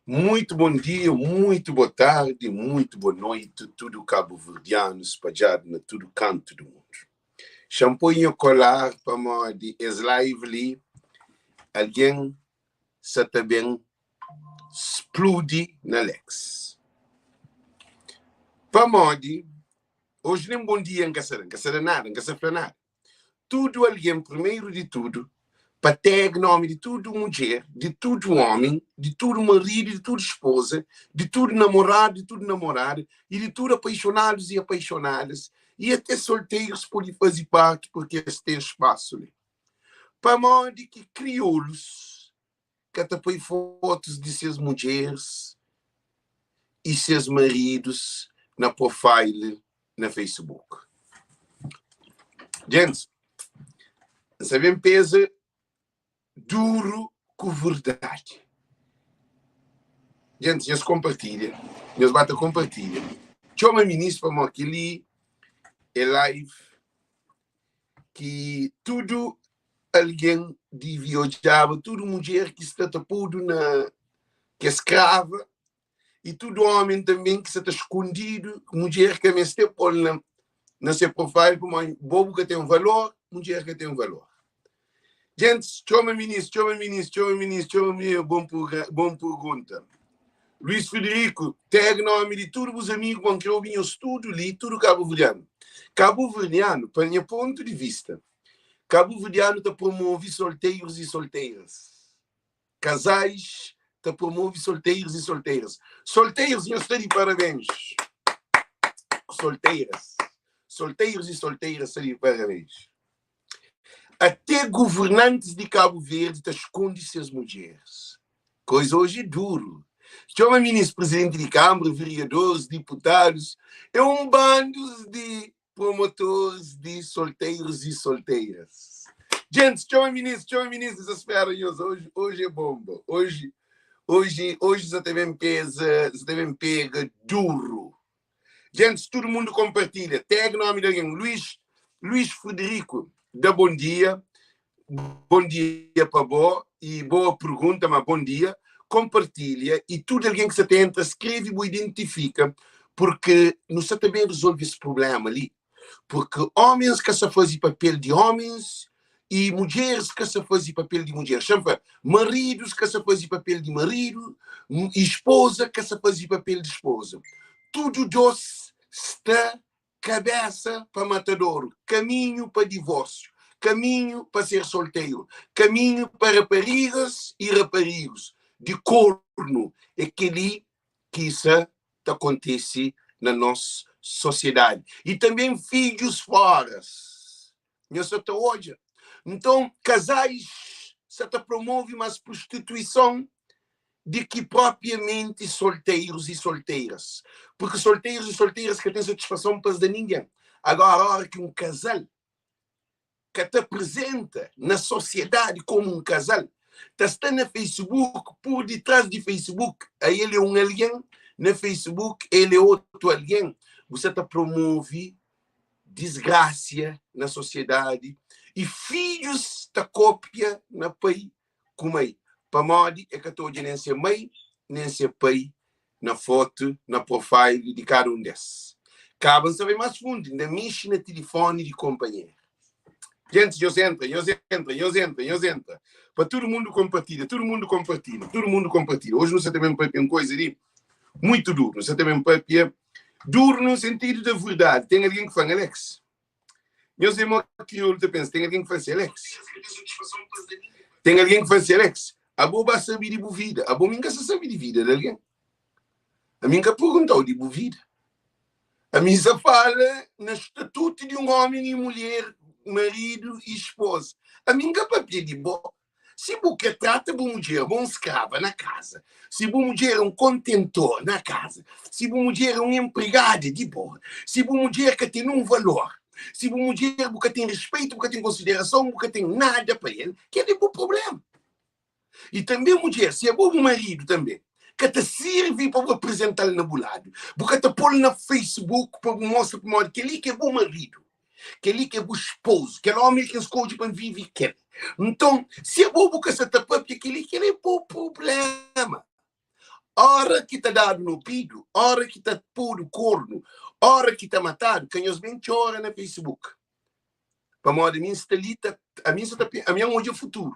Muito bom dia, muito boa tarde, muito boa noite, tudo cabo-verdiano espalhado na todo canto do mundo. Champanhe colar para uma de live ali, alguém se também explode na Lex. Para modo, hoje nem bom dia em casa nada, em casa nada. Tudo alguém, primeiro de tudo, para ter nome de tudo mulher, de tudo homem, de tudo marido, de tudo esposa, de tudo namorado, de tudo namorada, e de tudo apaixonados e apaixonadas, e até solteiros podem fazer parte, porque eles têm espaço ali. Para modo que crioulos, que até põe fotos de seus mulheres e seus maridos na profile na Facebook. Gente, sabem pesa duro com verdade. Gente, eles compartilham. Eles batem compartilham. Tinha uma ministra para aquele live que tudo alguém devia odiar, tudo mulher que está tapado que é escrava, e tudo homem também que está escondido, mulher que está na seu profile, como bobo que tem um valor, mulher que tem um valor. Gente, chama ministro, bom pergunta. Luiz Frederico, tem nome de todos os amigos que eu vinha estudo ali, tudo cabo-verdiano. Cabo-verdiano, para meu ponto de vista, cabo-verdiano está promove solteiros e solteiras. Casais está promove solteiros e solteiras. Solteiros, eu estou de parabéns. Solteiros e solteiras, estou de parabéns. Até governantes de Cabo Verde escondem suas mulheres. Coisa hoje duro. Chama ministro-presidente de Câmara, vereadores, deputados. É um bando de promotores de solteiros e solteiras. Gente, chama ministro, vocês esperam hoje é bomba. Hoje você também pega duro. Gente, todo mundo compartilha. Tag nome de alguém. Luiz Frederico. Da bom dia para boa e boa pergunta, mas bom dia, compartilha e tudo alguém que se tenta, escreve e identifica, porque não se também resolve esse problema ali, porque homens que se fazem papel de homens e mulheres que se fazem papel de mulheres, chama maridos que se fazem papel de marido e esposa que se fazem papel de esposa, tudo doce está cabeça para matador, caminho para divórcio, caminho para ser solteiro, caminho para raparigas e raparigas, de corno, aquele que isso acontece na nossa sociedade. E também filhos fora. Isso até hoje. Então, casais se promove mais prostituição de que propriamente solteiros e solteiras. Porque solteiros e solteiras que têm satisfação para de ninguém. Agora, a hora que um casal que te apresenta na sociedade como um casal, está na Facebook, por detrás de Facebook, aí ele é um alguém, na Facebook ele é outro alguém. Você promove desgraça na sociedade e filhos cópia na pai como aí. Para modo é que estou nem ser mãe, nem ser pai na foto, na profile de cada um desses. Cabem saber mais fundo, na micha, na telefone de companheiro. Gente, eu entra. Para todo mundo compartilha. Hoje não sei também para uma coisa ali muito duro. Não sei também para duro no sentido da verdade. Tem alguém que fala, Alex? Eu sei que eu penso, tem alguém que fala, Alex? Tem alguém que fala, Alex? A boba sabe de boa vida. A boba nunca sabe de vida de alguém. A minha perguntou de boa vida. A minha fala no estatuto de um homem e mulher, marido e esposa. A minha papel de boa. Se você trata de uma mulher, uma escrava na casa, se uma mulher é um contentor na casa, se uma mulher é um empregado de boa, se uma mulher que tem um valor, se uma mulher que tem respeito, que tem consideração, que tem nada para ele, que é bom problema. E também mulher, se é bom marido também, que te serve para apresentar na bulado, porque te pôr na Facebook para mostrar para o que ele que é bom marido, que ele que é bom esposo, que é homem que escolhe para viver e quer. Então, se é bom que você te pôr, porque ele que é bom problema. hora que está dado no pido, hora que está puro corno, hora que está matado, que nós bem chora no Facebook. Para modo, a minha estelita, a minha hoje é o futuro.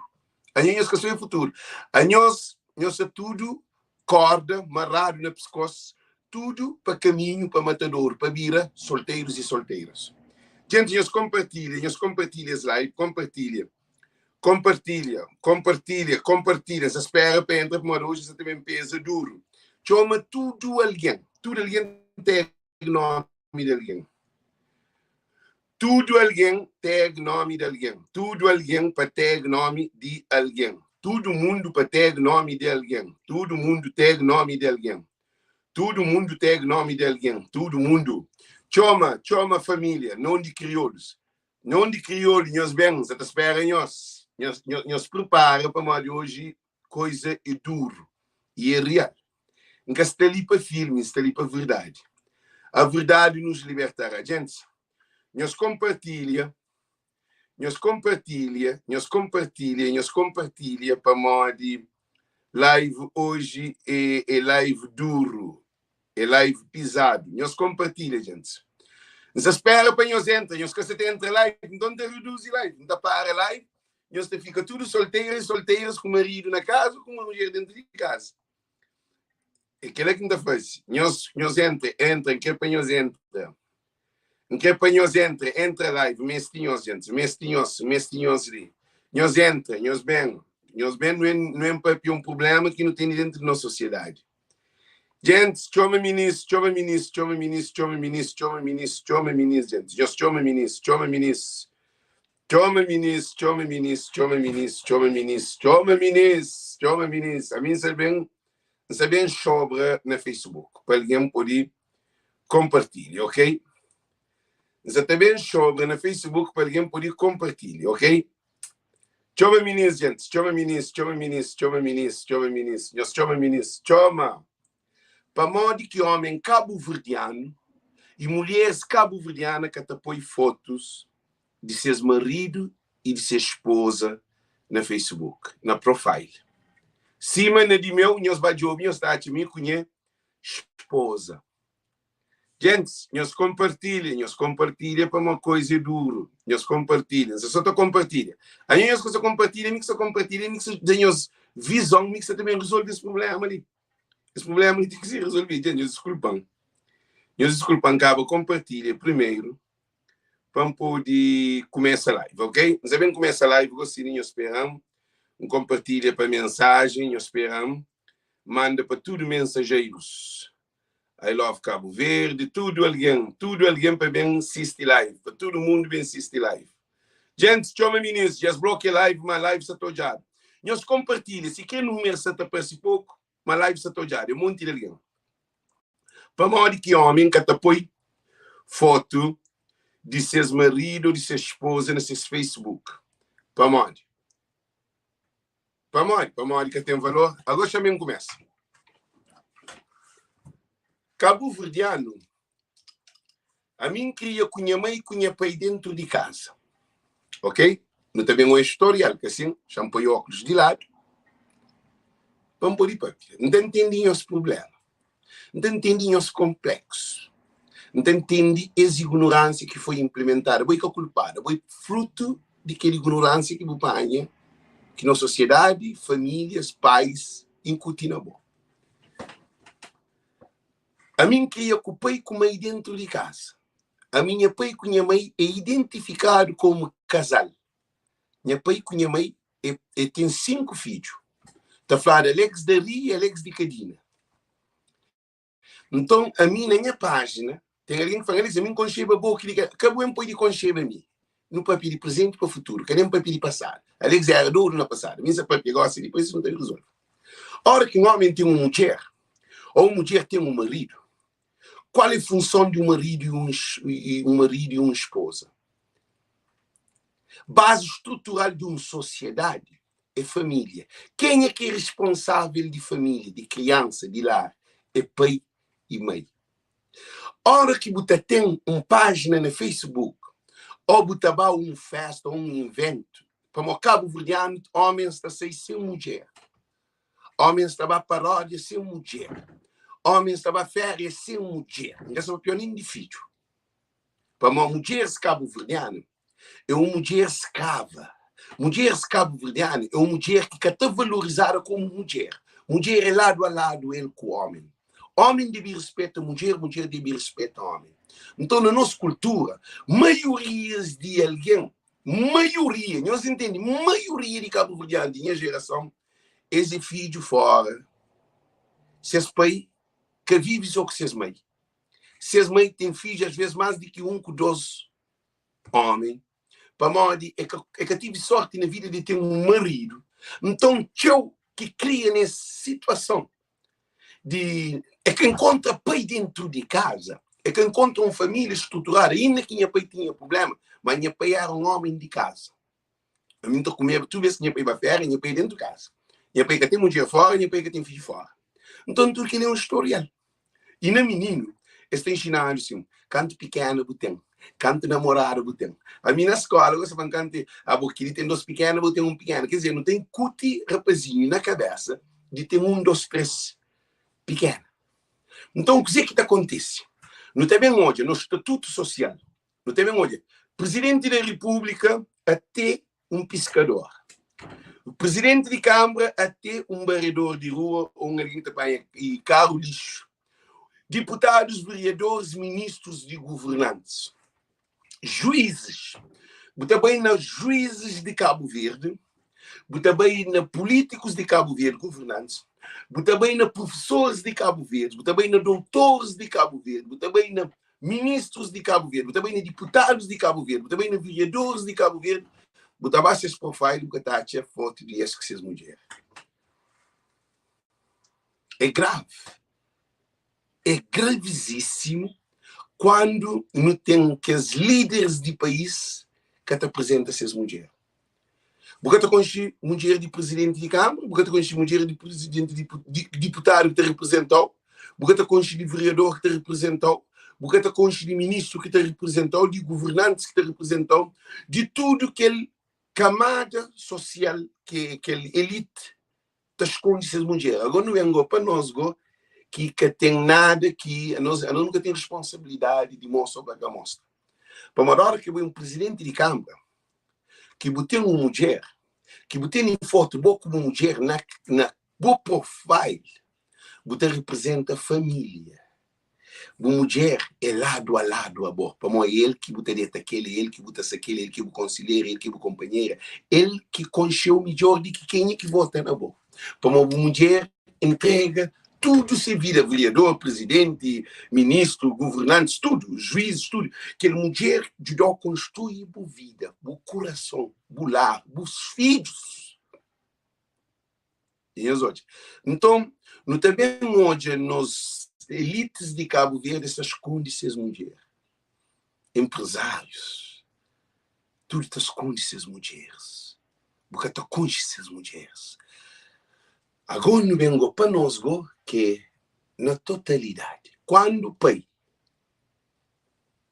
A minha esqueceu é o futuro. A nós é tudo corda, marrado no pescoço, tudo para caminho, para matador, para vira solteiros e solteiras. Gente, nós compartilha as lives, compartilha. Se espera para entrar para hoje, você também pesa duro. Chama tudo alguém tem nome de alguém. Tudo alguém tem nome de alguém. Tudo alguém para ter nome de alguém. Todo mundo para ter nome de alguém. Todo mundo tem nome de alguém. Todo mundo tem nome de alguém. Todo mundo. Chama família, não de crioulos. Não de crioulos, nós bens, até espera nós. Nós prepara para mais de hoje, coisa é duro e é real. Nunca está ali para filme, está ali para verdade. A verdade nos libertará. Gente, nós compartilha para mais de live hoje é live duro, é live pisado. Nós compartilha, gente. Nós espera para nós entrar, nós que você entra live, não te reduz live, não te para live, nós te fica tudo solteiras com marido na casa, com uma mulher dentro de casa. É aquilo que não faz. Nós entra, que é para nós entrar. Que para nós entra live, mestinhos, gente, mestinhos ali. Nós entra, nós bem não é para um problema que não tem dentro da nossa sociedade. Gente, chama ministro, gente. Chama ministro. A mim é bem sobra na Facebook, para alguém poder compartilhar, ok? Você também sobra na Facebook para alguém poder compartilhar, ok? Chama ministro, gente. Chama ministro. Chama. Para modo que homem cabo-verdiano e mulheres cabo-verdianas que apoiam fotos de seus maridos e de sua esposa na Facebook, na profile. Cima de meu, nós vamos ouvir, nós estamos a minha esposa. Gente, nós compartilha para uma coisa dura. Nós compartilha. Você só compartilha. Aí nós compartilha, nós visão, nós também resolve esse problema ali. Esse problema tem que ser resolvido. Gente, nós desculpam, acaba compartilha primeiro para poder começar a live, ok? Nós vamos começar a live, gostinho, esperamos. Compartilha para mensagem, esperamos. Manda para tudo mensageiros. I love Cabo Verde, tudo alguém para bem assistir live, para todo mundo bem assistir live. Gente, chama ministro, já bloqueia live, mas live está tojada. Nós compartilha, se quer número está para pouco, mas live está tojada, é um monte de alguém. Para modo que homem que apoia foto de seus maridos, de sua esposa, nesses Facebook. Para modo que tem valor. Agora também começa. Cabo-verdiano, a mim queria com minha mãe e com minha pai dentro de casa. Ok? Não também uma historial, que assim, champei óculos de lado. Vamos por aí, papi. Não entendi os problemas. Não entendi os complexos. Não entendi essa ignorância que foi implementada. Foi culpada. Foi fruto de aquela ignorância que apanha, que na sociedade, famílias, pais, incutem na boa. A mim queria que o pai com a mãe dentro de casa. A minha pai com a minha mãe é identificado como casal. Minha pai com a minha mãe tem 5 filhos. Está falando Alex da Ria e Alex de Cadina. Então, a mim, na minha página, tem alguém que fala, a mim concebe a boca, que acabou em pode concebe a mim. No papel de presente para o futuro, cadê um papel de passado? Alex é adoro na passada. Mas se papel gosta, depois isso não tem resolve. Ora que um homem tem uma mulher, ou uma mulher tem um marido, qual é a função de um marido e uma esposa? Base estrutural de uma sociedade é família. Quem é que é responsável de família, de criança, de lar? É pai e mãe. Ora que você tem uma página no Facebook, ou você vai a uma festa, ou um evento, para o cabo-verdiano, homens estão sem mulher. Homem estava a paródia sem mulher. Homem estava a férias sem mulher. Essa é o pioninho de filho. Para uma mulher cabo-verdiana, é uma mulher escrava. Mulher cabo-verdiana é uma mulher que está valorizada como mulher. Mulher é lado a lado ele com o homem. Homem deve respeitar a mulher, mulher deve respeitar o homem. Então, na nossa cultura, maiorias de alguém, maioria, nós entendemos, maioria de cabo-verdiano, de minha geração, esse filho fora, seus pais, que vivem só com seus mães. Seus mães têm filhos, às vezes, mais do que um com 12 homens. Para mim, é que tive sorte na vida de ter um marido. Então, eu que cria nessa situação, é que encontra pai dentro de casa, é que encontra uma família estruturada, ainda que minha pai tinha problema, mas minha pai era um homem de casa. A mim, tu vês que minha pai vai fora, minha pai dentro de casa. Minha pai que tem mulher fora, minha pai que tem filho fora. Então, tudo que é um historial. E na menino, está ensinando assim, canto pequeno, botão. Canto namorado, botão. A mim na escola, você vai cantar, a boquinha tem 2 pequenos, botão um pequeno. Quer dizer, não tem cuti rapazinho na cabeça de ter 1, 2, 3 pequeno. Então, o que é que acontece? Não tem bem hoje, no estatuto social, não tem bem hoje, presidente da república até um pescador. O presidente de Câmara até um varredor de rua ou alguém que vai e carro lixo. Deputados, vereadores, ministros de governantes. Juízes. Também nos juízes de Cabo Verde. Também na políticos de Cabo Verde, governantes. Também na professores de Cabo Verde. Também na doutores de Cabo Verde. Também na ministros de Cabo Verde. Também na deputados de Cabo Verde. Também na vereadores de Cabo Verde. Botava esse profile que está a foto de essas mulheres. É grave. É gravíssimo quando não tem que os líderes de país que te apresentam essas mulheres. Porque tu conhece mulher de presidente de Câmara, porque tu conhece mulher de presidente de deputado que te representou, porque tu conhece de vereador que te representou, porque tu conhece de ministro que te representou, de governantes que te representou, de tudo que ele camada social que aquele elite te esconde essas mulheres. Agora não é para nós que tem nada que nós nunca tem responsabilidade de mostrar para a mostra. Para uma hora que eu um presidente de Câmara que botei uma mulher, que botei em foto boa como mulher na boa profile, botei representa a família. Uma mulher é lado a lado a boa. Para mim, é ele que botaria aquele, ele que botasse aquele, ele que é o conselheiro, ele que é o companheiro, ele que conheceu melhor de que quem é que vota na boa. Para uma mulher entrega tudo se vira, vereador, presidente, ministro, governantes, tudo, juízes, tudo. Que a mulher ajudou a construir a vida, o coração, o lar, os filhos. Então, não também hoje nos elites de Cabo Verde se esconde essas mulheres. Empresários, tudo se esconde essas mulheres. Porque tu conheces essas mulheres. Agora não vengo para nós que na totalidade, quando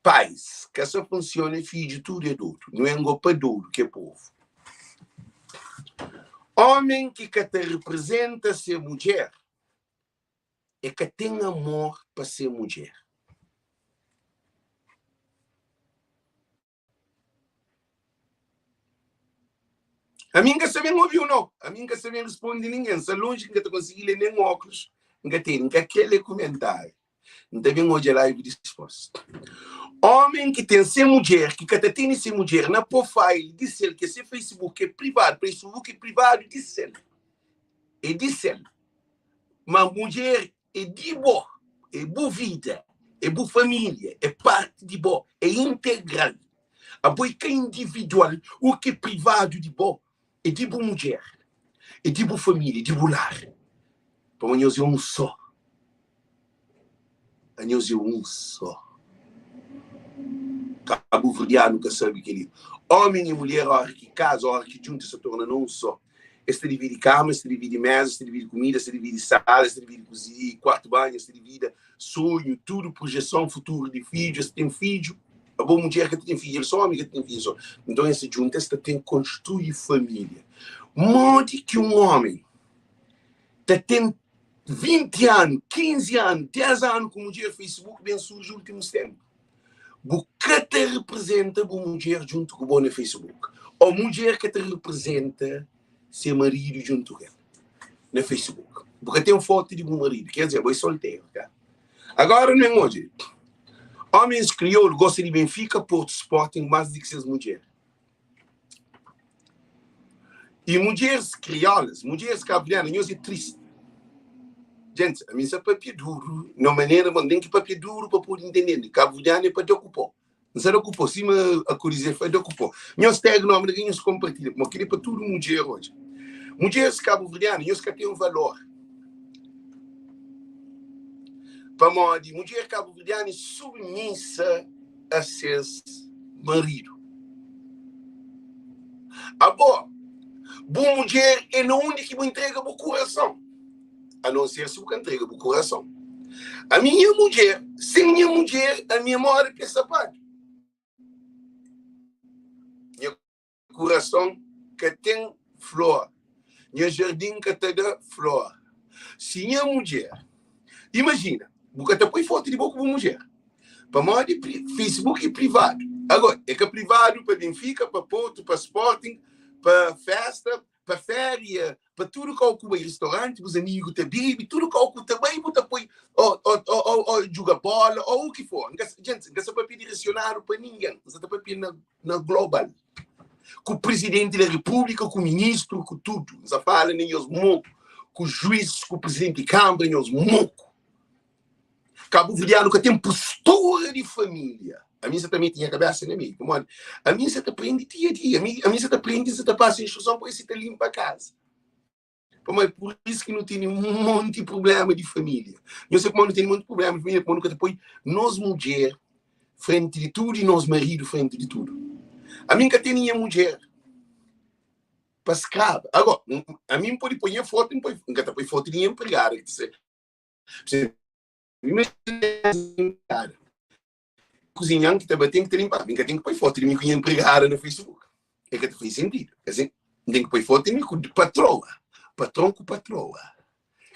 pais, que essa funciona filho tudo é duro, não vengo para duro que é povo. Homem que te representa ser mulher é que tem amor para ser mulher. A mim que você não ouviu, não. A mim que você não responde ninguém. Se longe que tu conseguir ler nem óculos, não tem aquele comentário. Não tem hoje live de resposta. Homem que tem ser mulher, que tem ser mulher na profile, disse ele que esse Facebook é privado, Facebook é privado, disse ele. E disse ele. Mas mulher é de boa, é boa vida, é boa família, é parte de boa, é integral. A boa que é individual, o que é privado de boa. É de boa mulher, é de boa família, é de boa lar. Para nós é um só. A nós é um só. Cabo Verdeano que sabe que ele. Homem e mulher, a hora que casa, a hora que juntos se torna um só. Este divide cama, este divide mesa, este divide comida, este divide sala, este divide cozinha, quarto banho, este divide sonho, tudo, projeção, futuro de filho, este tem filho. A boa mulher que tem filho, só homem que tem filho só. Então, essa junta, esta tem que construir família. Modo que um homem tem 20 anos, 15 anos, 10 anos com mulher Facebook bem surge nos últimos tempos. O que te representa a mulher junto com o no Facebook? Ou mulher que te representa seu marido junto com ele no Facebook. Porque tem uma foto de um marido, quer dizer, eu solteiro. Tá? Agora, não é hoje. Homens crioulos gostam de Benfica, Porto, Sporting, mais do que essas mulheres. E mulheres crioulas, mulheres cabo-verdianas, não é triste. Gente, a mim isso é papel duro. Na maneira, mas tem que papel duro para poder entender. Cabo-verdiano é para te ocupar. Não se ocupou, sim, a curiosidade foi de ocupar. Não se tem nome de quem se compartilha, mas queria para tudo mulher hoje. Mulheres cabo-verdianas, não se tem um valor. Para modo, mulher cabo-verdiana submissa a seus maridos. A boa mulher é não onde que me entrega o coração. A não ser se eu entrega o coração. A minha mulher, sem minha mulher, a minha mora é sapato. Meu coração que tem flor. Meu jardim que tem flor. Se minha mulher, imagina, porque até põe foto de boca com mulher. Para modo Facebook é privado. Agora, é que é privado para Benfica, para Porto, para Sporting, para festa, para férias, para tudo que ocupa restaurante, os amigos te bebem, tudo que ocupa também, você põe, ou joga bola, ou o que for. Gente, não é para direcionar para ninguém, você está para pedir na global. Com o presidente da república, com o ministro, com tudo. Você fala nem os mocos, com o juiz, com o presidente de Câmara, nem os mocos. Cabo-verdiano que tem postura de família. A mim você também tinha cabeça, né, amigo? A mim você te aprende dia a dia. A mim você te aprende, você te passa a instrução para você te limpa a casa. Mas por isso que não tem um monte de problema de família. Eu sei como não tem muito problema de família, porque depois nós mulheres, frente de tudo, e nós maridos, frente de tudo. A mim que tem minha mulher, para escrava. Agora, a mim pode pôr foto, nunca põe foto de minha empregada. Você cozinhando que também tem que ter limpado. Nunca tem que pôr foto de mim com minha empregada no Facebook. É que faz sentido. Assim, tem que pôr foto de mim com patroa. Patrão com patroa.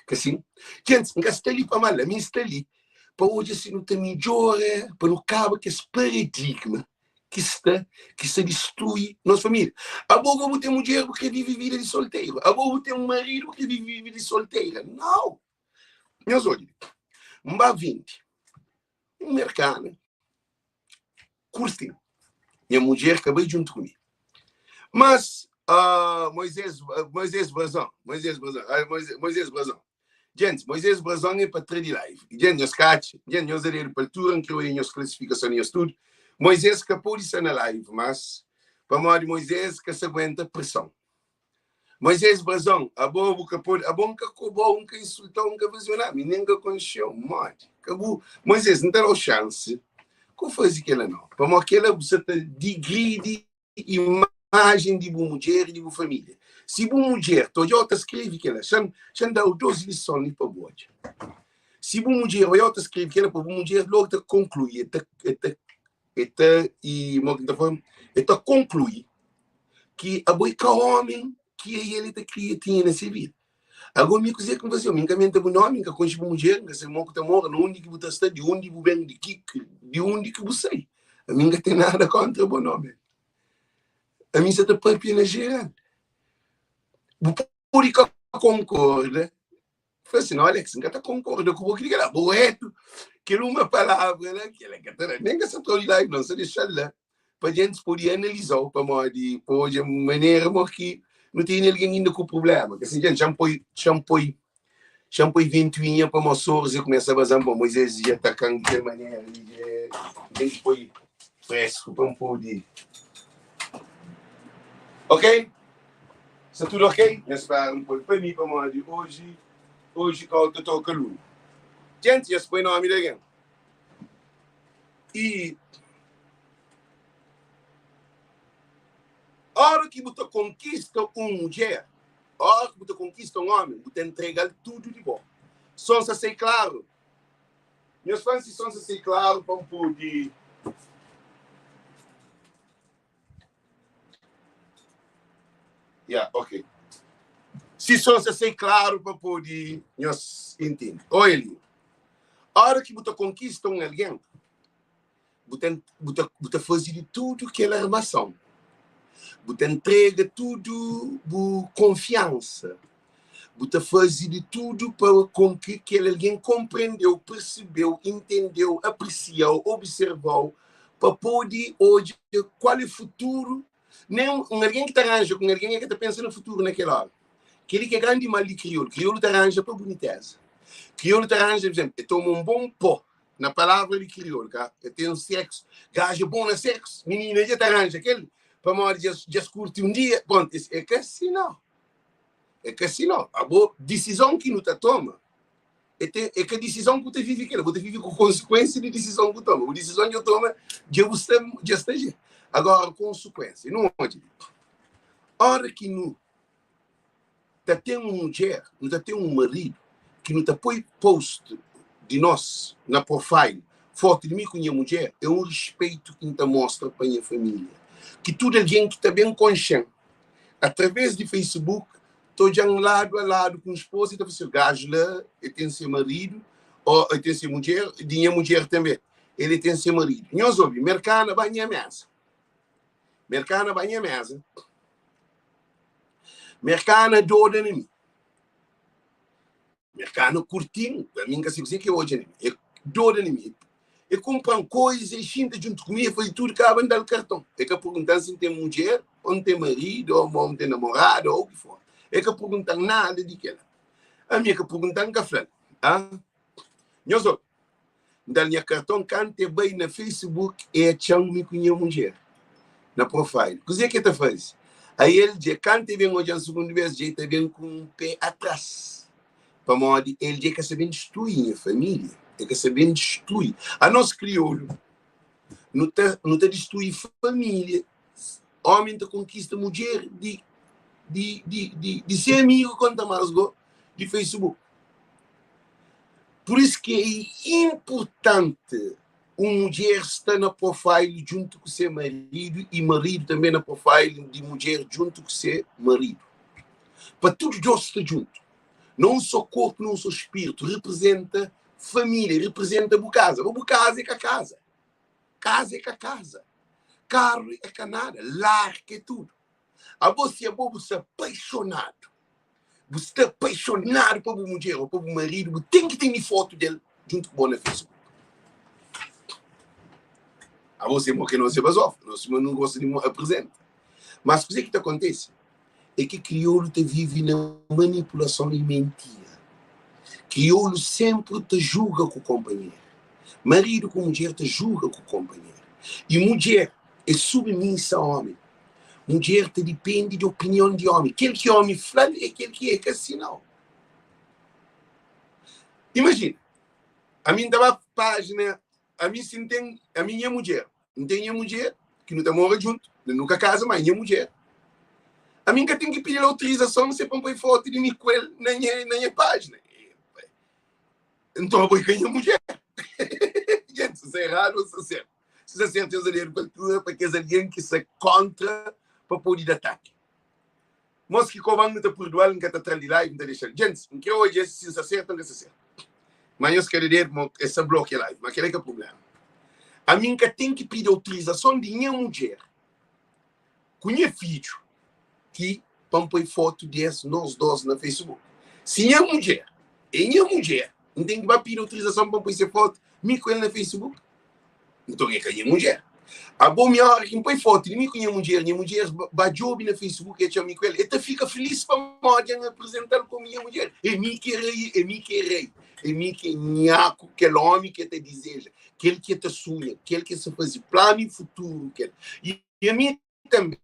Que assim, gente, nunca está ali para mal. A mim está ali para hoje assim não tem melhor, para não acabar que esse paradigma que se destrui nossa família. A boca vou ter mulher porque vive vida de solteiro. A boca vou ter um marido porque vive vida de solteira. Não. Meus olhos. Um 20. Um mercado. Curtinho. Minha mulher acabei junto comigo. Mas, Moisés Brazão. Gente, Moisés Brazão é para trade live. Gente, nós cate, gente, nós era para altura, que eu ia nas classificações e tudo. Moisés acabou de ser na live, mas, para modo de Moisés, que se aguenta pressão. Moisés Brazão, a boca pode, a boca acabou, nunca insultou, nunca visionou, ninguém conheceu, mate. Acabou. Moisés, não tem chance. Como faz aquela não? Para aquela você degride imagem de uma mulher e de uma família. Se uma mulher, Toyota escreve que ela, já dá 12 lições para boa. Se uma mulher, Toyota escreve que ela, para uma mulher, logo te conclui, e conclui que a boica homem que ele te cria tinha nessa vida. Agora, me dizer que você, minha mente é bom nome, minha concha uma mulher, que se morre, onde que você está, de onde você vem, de onde que você é. A minha tem nada contra o bom nome. A minha está para pena geral. Por isso que concorda. Falei assim, não, Alex, não está concorda com o que era boeto, que era uma palavra, né? Que ela nem que essa troll live, não, se deixar lá. Para a gente poder analisar, para modo, para de maneira que não tem ninguém ainda com problema. Que assim, gente, shampoo 20 para moçores e começa a bazar para Moisés e atacando de maneira tem que pôr fresco para poder. Ok? Está tudo ok? Espero um pouco para mim, para modo hoje que eu estou com o gente, já se põe nome de alguém. E a hora que você conquista uma mulher, a hora que você conquista um homem, você entrega tudo de bom. Só se ser claro. Meus fãs só se ser claro para poder. Ok. Se só ser claro para poder nós entender. Olha ali. A hora que você conquista alguém, você faz de tudo que é armação. Você entrega tudo com confiança. Você faz de tudo para que alguém compreendeu, percebeu, entendeu, apreciou, observou, para poder hoje, qual é o futuro. Nem alguém que está arranja com alguém que está pensando no futuro naquela hora. Aquele que é grande mal de crioulo. Crioulo te arranja para boniteza. Crioulo te arranja, por exemplo, eu tomo um bom pó, na palavra de crioulo, eu tenho sexo, gajo bom no sexo, menina já te arranja aquele, para uma hora de curtir um dia, bom, é que assim não. É que assim não. A boa decisão que não te toma, é que a decisão que você vive aquela, você vive com consequência de decisão que você toma. A decisão que eu tomo, já esteja. Agora, consequência, não pode. A hora que não tem uma mulher, não tem um marido, que não te põe post de nós na profile, foto de mim com minha mulher, é um respeito que te mostra para a minha família. Que tudo alguém que está bem consciente, através de Facebook, estou de lado a lado com a esposa, e está falando, gajo lá, ele tem seu marido, ou ele tem sua mulher, e minha mulher também, ele tem seu marido. Nós ouvimos, mercado vai minha mesa. Mercado vai minha mesa. Mercado doida em mim. Mercado curtinho, a mim que hoje é doida em mim. E compram coisas, e xinta junto comigo, faz tudo, acaba de dar o cartão. É que perguntam se tem mulher, ou não tem marido, ou não tem namorado, ou o que for. É que perguntam nada de que a minha que perguntam que fala. Nós só, da minha cartão, cante bem na Facebook, é chão me com minha mulher. Na profile. O que é que tu faz? Aí ele diz, cante bem hoje, a segunda vez, ele está bem com um pé atrás. Para modo ele diz que se bem destruir a família. É que se bem destruir. A nossa crioulo não está destruir família. Homem te conquista mulher de ser amigo quanto mais de Facebook. Por isso que é importante uma mulher estar na profile junto com seu marido e marido também na profile de mulher junto com seu marido. Para tudo dois estar junto. Não só corpo, não só espírito. Representa família, representa a casa. A casa é com a casa. Casa é com a casa. Carro é com nada. Lar é tudo. A você é bom, você é apaixonado. Você está apaixonado por uma mulher ou por um marido, tem que ter foto dele junto com o na Facebook. A você é que não se basou, não gosta de apresentar. Mas o que acontece? É que crioulo te vive na manipulação e mentira. Crioulo sempre te julga com o companheiro. Marido com mulher te julga com o companheiro. E mulher é submissa ao homem. Mulher te depende de opinião de homem. Aquele que homem fala é aquele que é assim não. Imagina, a mim dava página, a mim sim tem a minha mulher. Não tem minha mulher, que não mora junto, nunca casa, mas minha mulher. A mim que tem que pedir autorização, você põe foto de mim com ele na minha página. Então eu vou com a minha mulher. Gente, se é errado, se é certo. Se é certo, eu usaria cultura para que alguém que se contra para poder ataque. Mas que comando está por dual, não está atrás de live, não está deixando. Gente, que hoje se é certo, não é certo. Mas eu quero dizer que essa bloqueia live, mas que é o problema. A mim que tem que pedir autorização de minha mulher, com minha filho, que vão pôr foto de nós dois na Facebook. Se minha mulher, não tem que pedir autorização para pôr essa foto, me com ele na Facebook. Então é que a minha mulher. A boa minha hora que me põe foto de mim com minha mulher bajob na Facebook e chama com ele, ele fica feliz para me apresentar com minha mulher. É mim que rei, é mim que rei. É mim que nhaco, aquele homem que te deseja, aquele que te sonha, aquele que se faz plano e futuro. E a mim também.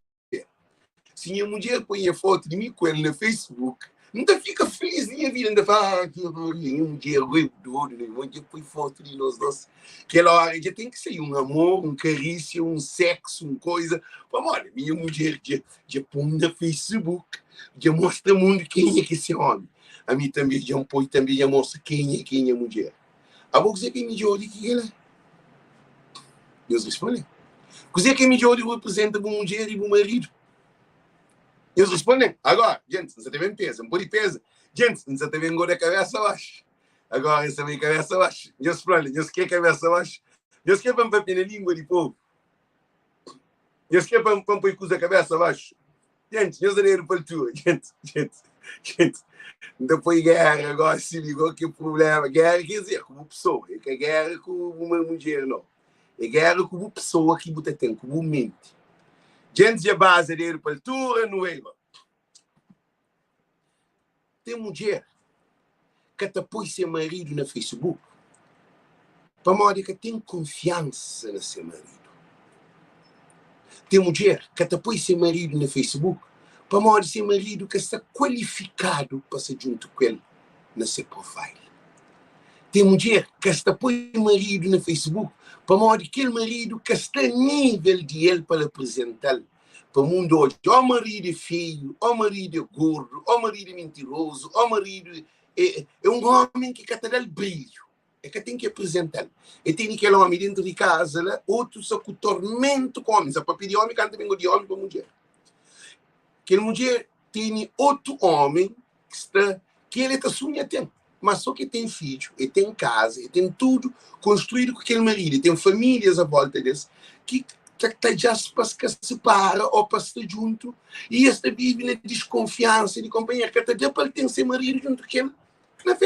Se minha mulher põe a foto de mim com ele no Facebook, não fica feliz minha vida, ainda fala, minha mulher, onde põe foto de nós dois. Aquela hora já tem que ser um amor, um carícia, um sexo, uma coisa. Vamos, olha, minha mulher já põe no Facebook, já mostra o mundo quem é que esse homem. A mim também já põe, também já mostra quem é a mulher. A vou dizer que me diz que ela é. Deus responde. Dizer que me diz representa uma mulher e um marido. Eles respondem, agora, gente, você tem peso, não pode peso. Gente, você tem engorda a cabeça abaixo. Agora, você tem cabeça abaixo. Eles falam, eles querem cabeça abaixo. Eles querem para a língua de povo. Eles querem para pôr a cabeça abaixo. Gente, eles não para tu. Gente. Depois guerra, agora se ligou que o problema. Guerra quer dizer como pessoa. É que guerra com uma mulher, não. É guerra como pessoa que você tem, como mente. Gente, a base dele para tu, não é? Tem mulher que até põe seu marido no Facebook. Para modo que tem confiança no seu marido. Tem mulher que até põe seu marido no Facebook. Para modo seu marido que está qualificado para ser junto com ele no seu profile. Tem mulher que está põe o marido no Facebook. Para modo que aquele marido que está a nível de ele para apresentá-lo para o mundo hoje. Ó marido é feio, ó marido é gordo, ó marido é mentiroso, ó marido é um homem que quer dar brilho. É que tem que apresentar. E tem aquele homem dentro de casa, lá, outro só com tormento com homens. A papel de homem canta bem de homem para mulher. Aquela mulher tem outro homem que ele está sonhando tem. Mas só que tem filho, e tem casa, e tem tudo construído com aquele marido, e tem famílias à volta deles, que está já para se separar ou para estar junto, e este vive na desconfiança de companheiro, que até para ele ter seu marido junto com ele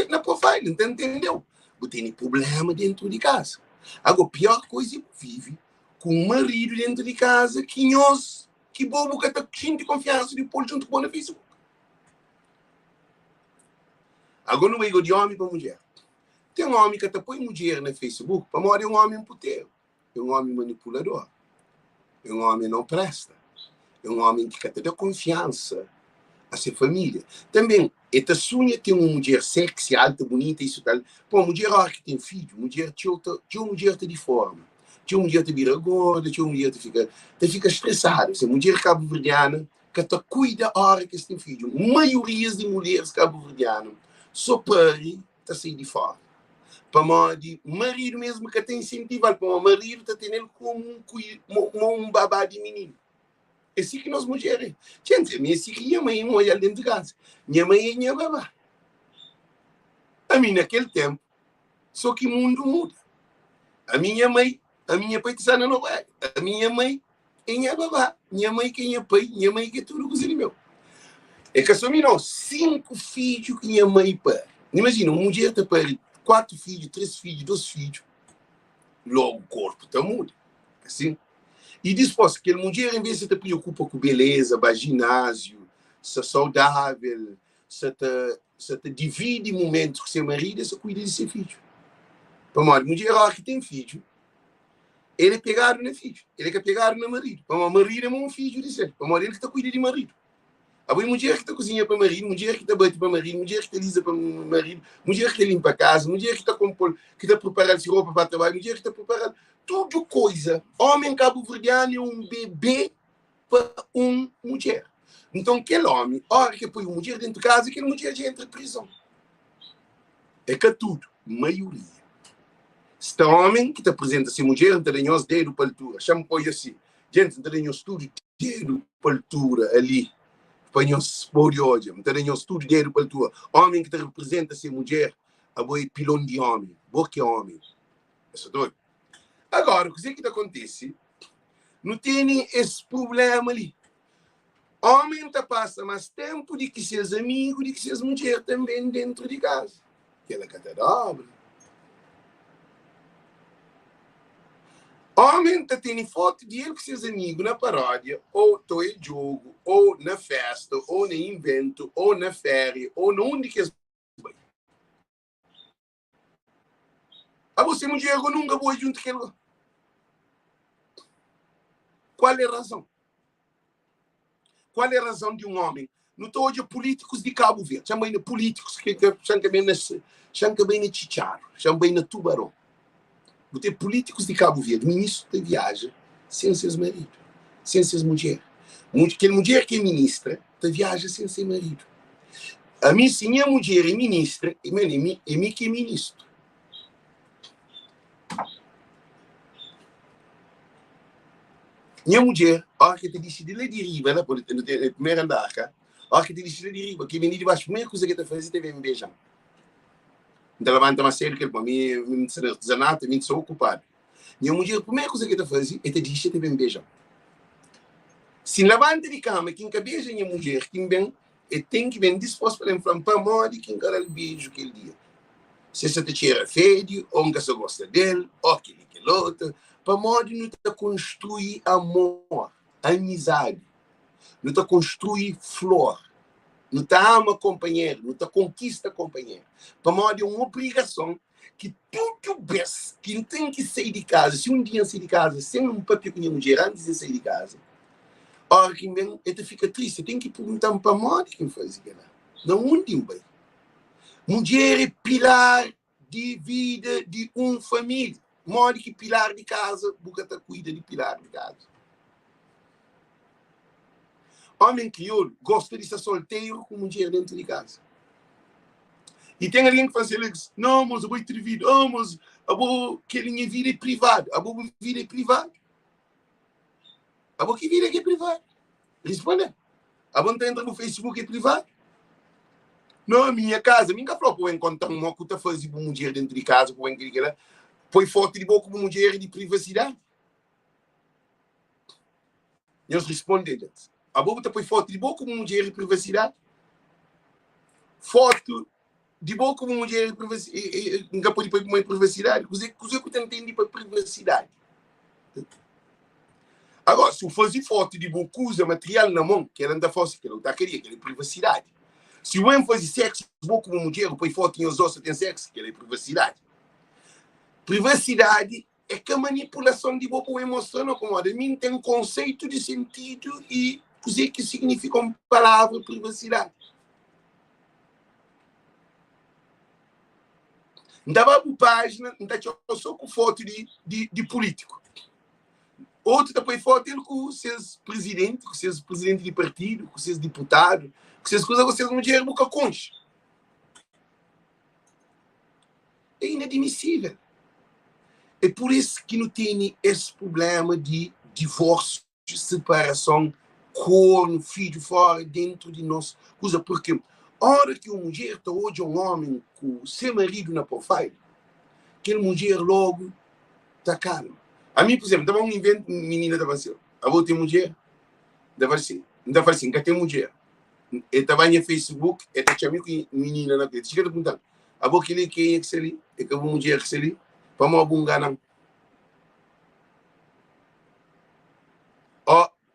na profile, entendeu? Tem problema dentro de casa. Agora, a pior coisa é que vive com um marido dentro de casa que bobo que está cheio de confiança de pôr junto com o Facebook. Agora não é igual de homem para mulher. Tem um homem que até põe mulher no Facebook, para morrer é um homem puteiro, é um homem manipulador, é um homem não presta, é um homem que até dá confiança a sua família. Também, esta sonha tem uma mulher sexy, alta, bonita, isso tal. Pô, mulher que tem filho, mulher tinha uma mulher de forma, tinha uma mulher que vira gorda, tinha uma mulher que fica estressada. Essa mulher cabo-verdiana que até cuida a hora que tem filho. Maioria de mulheres cabo-verdianas só pare está sair de fora. Para marido mesmo que tem incentivo, para o marido está tendo como um babá de menino. É assim que nós mulheres. Gente, minha mãe é mulher dentro de casa. Minha mãe é minha babá. A mim, naquele tempo, só que o mundo muda. A minha paisana não vai. A minha mãe é minha babá. Minha mãe que é minha pai. Minha mãe que é tudo coisa meu. É que só não 5 filhos que minha mãe pare. Imagina, uma mulher está pare 4 filhos, 3 filhos, 2 filhos. Logo o corpo está muda. Assim. E depois, que a mulher, em vez de se preocupa com beleza, para ginásio, se é saudável, se te divide momentos com seu marido, se cuida de seu filho. Para a mulher que tem filho, ele é pegado no filho, ele é pegado no marido. Para o marido é um filho de ser. Para ele que está cuidando de marido. A mulher que está cozinhando para o marido, mulher que está batendo para o marido, mulher que está lisa para o marido, mulher que está limpa a casa, mulher que está preparando roupa para trabalho, mulher que está preparando tudo coisa. Homem cabo-verdiano é um bebê para uma mulher. Então, aquele homem, a hora que põe uma mulher dentro de casa, aquele mulher já entra em prisão. É que tudo, maioria. Este homem que te apresenta essa mulher, não tem os dedos para a altura. Chama coisa assim. Gente, não tem os estudo dedo para a altura ali. Panhos por hoje, não tem estudo dedo para a altura. Homem que te representa essa mulher, a boi pilão de homem. Boa é homem. Isso é doido. Agora, o que acontece? Não tem esse problema ali. Homem passa mais tempo de que seus amigos, de que seus mulheres também dentro de casa. Que ela cata dobra. Homem tem foto de ele com seus amigos na paródia, ou tô em jogo, ou na festa, ou no evento, ou na férias, ou onde que vai. A você, mulher, eu nunca vou junto com ele. Qual é a razão? Qual é a razão de um homem? Não estou hoje políticos de Cabo Verde. Chama ainda políticos que chamam bem na Chicharo, chamam bem na Tubarão. Vou ter políticos de Cabo Verde, ministro de viagem, sem seus maridos, sem seus mulheres. Aquela mulher que é ministra, te viaja sem seu marido. A minha mulher é ministra, e mim que é ministro. Minha mulher, a hora que te disse de deriva, né? Por no primeiro andar, cara. A hora que te disse de deriva, que menino de baixo, a primeira coisa que te faz é te ver me beijar. Então, levanta uma série que para mim, me artesanato, me sou ocupado. Minha mulher, a primeira coisa que te faz é te disse te ver me beijar. Se levanta de cama, quem beija minha mulher, quem vem, e tem que vir disposto para falar para modo quem quer o beijo aquele dia. Se você te tira feio, ou que você gosta dele, ou aquele outro, para modo não te construir amor, amizade, não te construir flor, não te ama companheiro, não te conquista companheiro. Para modo é uma obrigação que tu que vês, que tem que sair de casa, se um dia sair de casa, sem um papel com a mulher antes de sair de casa, ora quem vem, ele fica triste, tem que perguntar para modo quem faz isso. Não onde vai. Mulher é pilar de vida de uma família. Modo que pilar de casa, boca cuida de pilar de casa. Homem crioulo gosta de ser solteiro com mulher dentro de casa. E tem alguém que faz assim, não, mas eu vou ter vida, mas eu vou que minha vida é privada, eu vou vida é privada. Eu vou que vida é privada. Responda. Eu vou entrar no Facebook é privado. Não, minha casa, minha falou, pô, encontrar uma coisa fazer com mulher dentro de casa, pô, põe foto de boca com mulher de privacidade. E eles respondem, a boca põe foto de boca com mulher de privacidade. Foto de boca com mulher de privacidade. Nunca pode pôr uma privacidade. Coisa que tu entende para privacidade. Agora, se eu fazer foto de boca, usa material na mão, que ela não fosse, que ela não queria, que é privacidade. Se o homem faz sexo boca com mulher, põe foto em os ossos, tem sexo, que é privacidade. Privacidade é que a manipulação de boca emocional, como a mim tem um conceito de sentido e o que significa uma palavra privacidade. Não dá para página, não dá só com foto de político. Outro depois foto dele com seus presidentes, com seus presidentes de partido, com seus deputados, com seus coisas, com seus mulheres boca concha. É inadmissível. É por isso que não tem esse problema de divórcio, de separação, corno, filho fora, dentro de nós. Coisa porque a hora que uma mulher está hoje um homem com seu marido na profile, aquela mulher logo está calma. A mim, por exemplo, estava um evento, menina estava assim, a vou ter mulher, estava assim, que tem mulher. Eu estava no Facebook, eu estava chamando com menina na frente. Chega a perguntar, a vou querer quem é que se ali? É que a mulher que se ali? Para uma bunga não.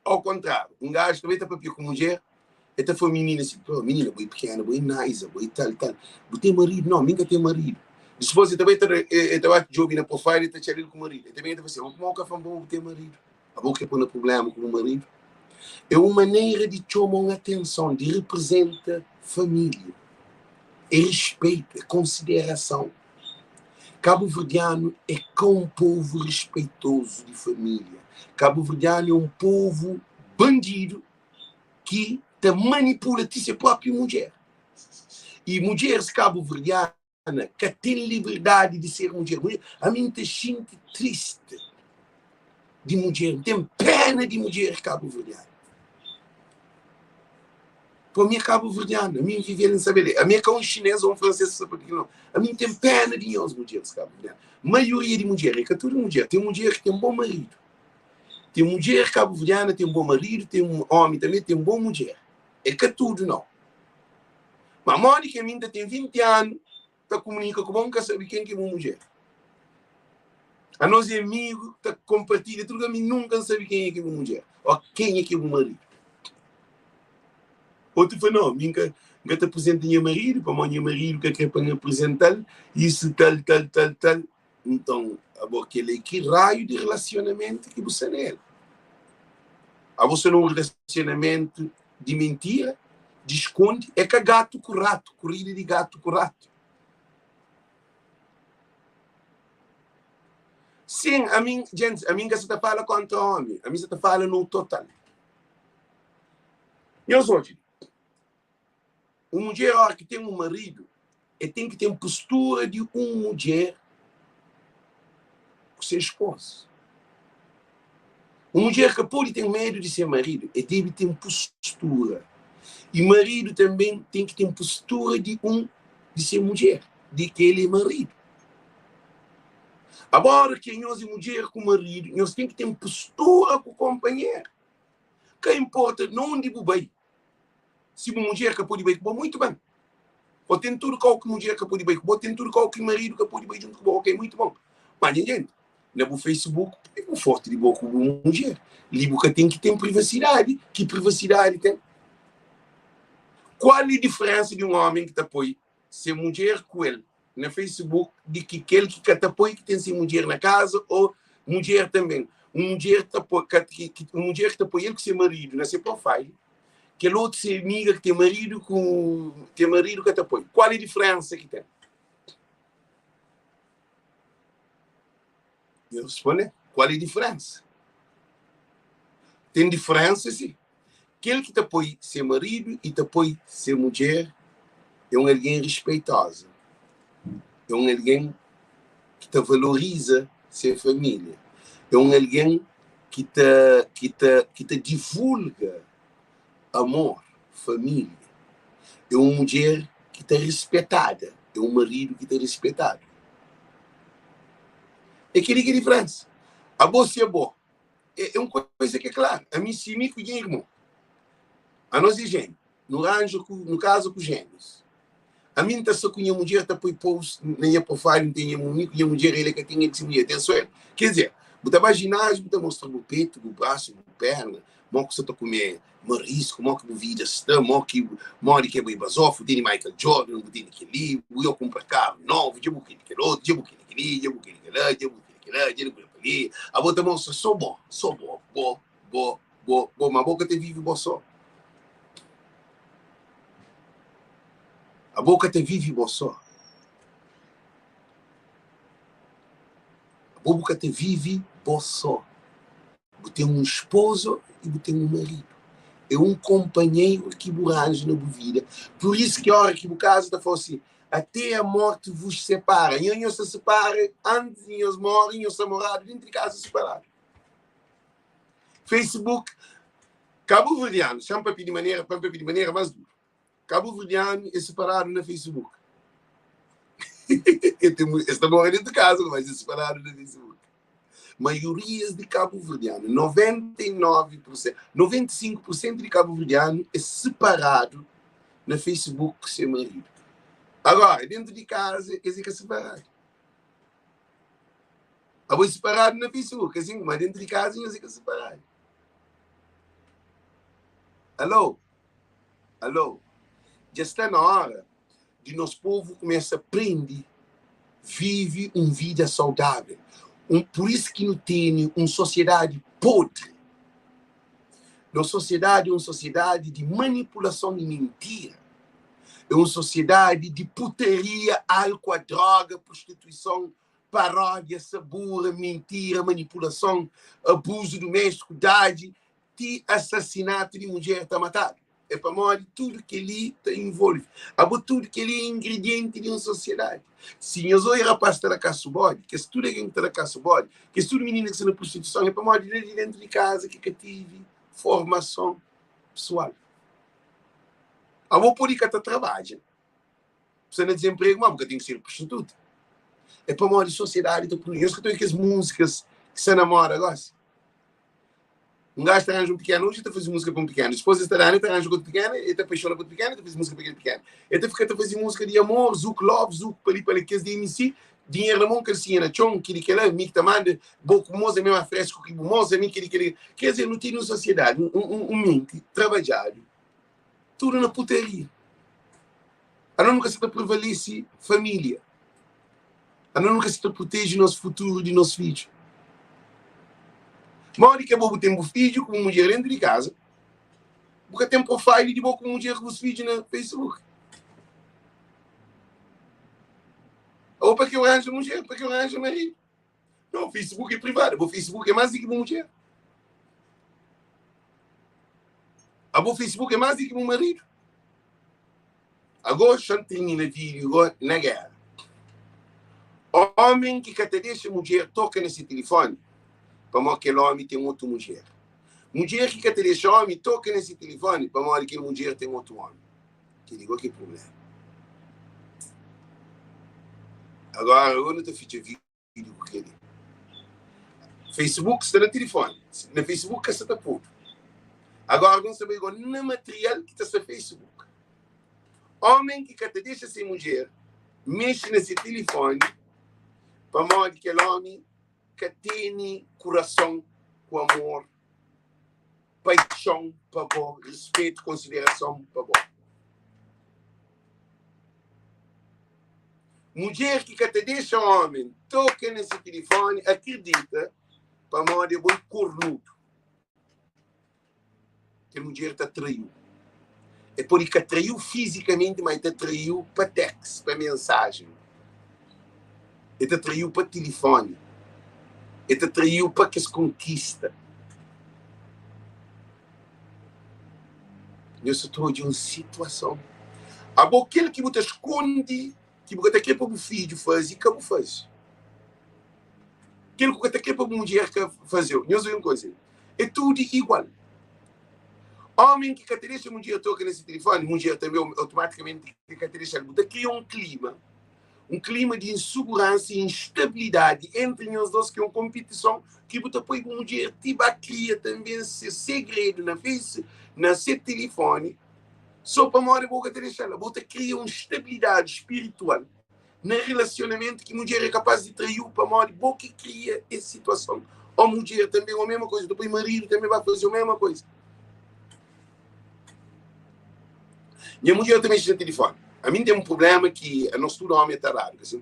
Ao contrário, um gajo também está para com mulher, esta foi menina assim, pô, menina, boi pequena, boi nice, boi tal. Não tem marido, não, nunca tem marido. Depois, eu também estava jovem na profile e está chamando com o marido. Eu também estava assim, vamos café bom ter marido. A boca é por um problema com o marido. É uma maneira de chamar a atenção, de representar família. É respeito, é consideração. Cabo-verdiano é um povo respeitoso de família. Cabo-verdiano é um povo bandido que te manipula a sua própria mulher. E mulheres cabo-verdianas que têm liberdade de ser mulher. A mim te sinto triste de mulher, tem pena de mulher cabo-verdiana. Para mim é cabo-verdiano, a mim viver em saber. A minha é um chinês ou um francês, não. A mim tem pena de nós mulheres cabo-verdianas. Maioria de mulheres, é que toda mulher. Tem mulher que tem um bom marido. Tem mulher cabo-verdiana, tem um bom marido, tem um homem também, tem uma boa mulher. É que tudo não. Mas a Mônica ainda tem 20 anos, está comunica com nunca sabe quem que é uma mulher. A nós é amigo, está compartilha tudo, a mim nunca sabe quem é que é uma mulher. Ou quem é que é um marido. Outro foi, não, nunca te apresenta minha marido, para minha marido que é para me apresentar, isso, tal. Então, aquele que raio de relacionamento que você nele. A você num relacionamento de mentira, de esconde, é que gato com rato, corrida de gato com rato. Sim, gente, a mim que você fala contra o homem, a mim você fala no total. Eu sou uma mulher que tem um marido, tem que ter uma postura de uma mulher com seu esposo. Uma mulher que pode ter medo de ser marido e deve ter postura. E marido também tem que ter postura de ser mulher, de que ele é marido. Agora que nós é mulher com marido, nós temos que ter postura com o companheiro. Que importa não de bem. Se uma mulher que pode bem, muito bem. Ou tem tudo que mulher que pode bem, ou tem tudo que marido que pode bem junto com ok, muito bom. Mas ninguém. No Facebook, é o forte de boa com uma mulher. Libo que tem que ter privacidade. Que privacidade tem? Qual é a diferença de um homem que te apoia ser mulher com ele no Facebook de que aquele que te apoia que tem ser mulher na casa ou mulher também? Uma mulher que te apoia ele que ser marido na seu profile, que outro ser amiga que tem marido que te apoia. Qual é a diferença que tem? Eu respondo, qual é a diferença? Tem diferença, sim. Aquele que te apoia ser marido e te apoia ser mulher é alguém respeitoso. É alguém que te valoriza ser família. É alguém que te divulga amor, família. É uma mulher que te respeitada. É um marido que te respeitado. É aquilo que é a diferença. A você é boa. É uma coisa que é clara. A mim, se me conhece, irmão. A nós é gêmeo. No caso, com gêmeos. A mim está só com a mulher, está por post, nem a profile, não tem a mulher, ele que tem que se atenção. Quer dizer, você vai ao ginásio, você mostra o peito, o braço, a perna, como você está comendo marisco, como que a vida está, como que mora que é basof, tem Michael Jordan, tem aquele, eu compro carro novo, eu que aquele outro, eu que aquele, eu que aquele lá, eu que aquele lá, eu que aquele. A você mostra só bom, mas a boca te vive bom só. A boca te vive bom só. A boca te vive bom só. Você tem um esposo e você tem um marido. É um companheiro que arranja na vida. Por isso que a hora que o caso está assim, até a morte vos separa. E eu se separa antes de nós morrem, eu sou morado dentro de casa separado. Facebook, Cabo Verdeano, chama para pedir maneira mais dura. Cabo Verdeano é separado no Facebook. Está morando dentro de casa, mas é separado no Facebook. Maiorias de cabo-verdiano, 99%, 95% de cabo-verdiano é separado no Facebook com seu marido. Agora, dentro de casa, esse que é separado. Agora, separado no Facebook, assim, mas dentro de casa, esse que é separado. Alô? Já está na hora de nosso povo começar a aprender, vive uma vida saudável. Por isso que não tem uma sociedade podre. Nossa sociedade é uma sociedade de manipulação e mentira. É uma sociedade de putaria, álcool, droga, prostituição, paródia, sabor, mentira, manipulação, abuso doméstico, idade, de assassinato de mulher está matado. É para morrer tudo que ele está envolvido. Tudo que ele é ingrediente de uma sociedade. Se nós olhamos rapaz está na casa bode, que se tudo é gente está na casa bode, que se tudo menino que está na prostituição, é para morrer dentro de casa que tive formação pessoal. A vou por que trabalha. Você não é desemprego, mas porque tem que ser prostituta. É para morrer de sociedade. Eu escuto aquelas músicas que se namora agora. Um gajo te arranja um pequeno, hoje está fazendo música para um pequeno. Depois está arranja com outro pequeno, ele te apaixona por outro pequeno, ele faz música para aquele pequeno. Ele fica a fazer música de amor, zouk, love, zouk, para que de MC, dinheiro na mão, que assim, na chão, que ele quer, me que te manda, pouco moça, mesmo fresco, que moça, me que ele quer. Quer dizer, não tem uma sociedade, mente, trabalhado, tudo na putaria. A não nunca se prevalece família. A não nunca se protege o nosso futuro de nosso filho. Mori que é bom ter um filho com uma mulher dentro de casa, porque tem um profile de bom com mulher com os filhos no Facebook. Ou para que eu arranjo mulher, para que eu arranjo marido. Não, o Facebook é privado, o Facebook é mais do que uma mulher. O Facebook é mais do que um marido. Agora, já termina o vídeo na guerra. O homem que deixa a mulher toca nesse telefone, para aquele homem tem outra mulher. Mulher que te deixa homem, toca nesse telefone, para aquele mulher tem outro homem. Que digo, que problema. Agora, eu não te fiz vídeo com ele. Facebook está no telefone. No Facebook está tudo. Agora, vamos saber agora no material que está no Facebook. Homem que te deixa sem mulher, mexe nesse telefone, para aquele homem que tem coração com amor, paixão para bom, respeito, consideração para bom. Mulher que te deixa homem, toca nesse telefone, acredita, para modo de bom cornudo. Que a mulher te traiu. É por isso que traiu fisicamente, mas te traiu para text, para mensagem. E te traiu para telefone. E te traiu para que se conquista. Eu estou de uma situação. Aquele que você esconde, que você quer para o filho fazer, que você faz. Aquilo que você quer para a mulher fazer. Eu sei uma coisa. É tudo igual. Homem que te deixa a mulher toca nesse telefone, mulher também automaticamente que te deixa, você cria um clima de insegurança e instabilidade entre nós dois, que é uma competição que você põe a mulher, cria também seu segredo na seu telefone, só para uma boca te deixar, você cria uma estabilidade espiritual no relacionamento que a mulher é capaz de trair para uma boca que cria essa situação. A mulher também é a mesma coisa, depois o marido também vai fazer a mesma coisa. E a mulher também está no telefone. A mim tem um problema que nós tudo homem é tarado. Assim.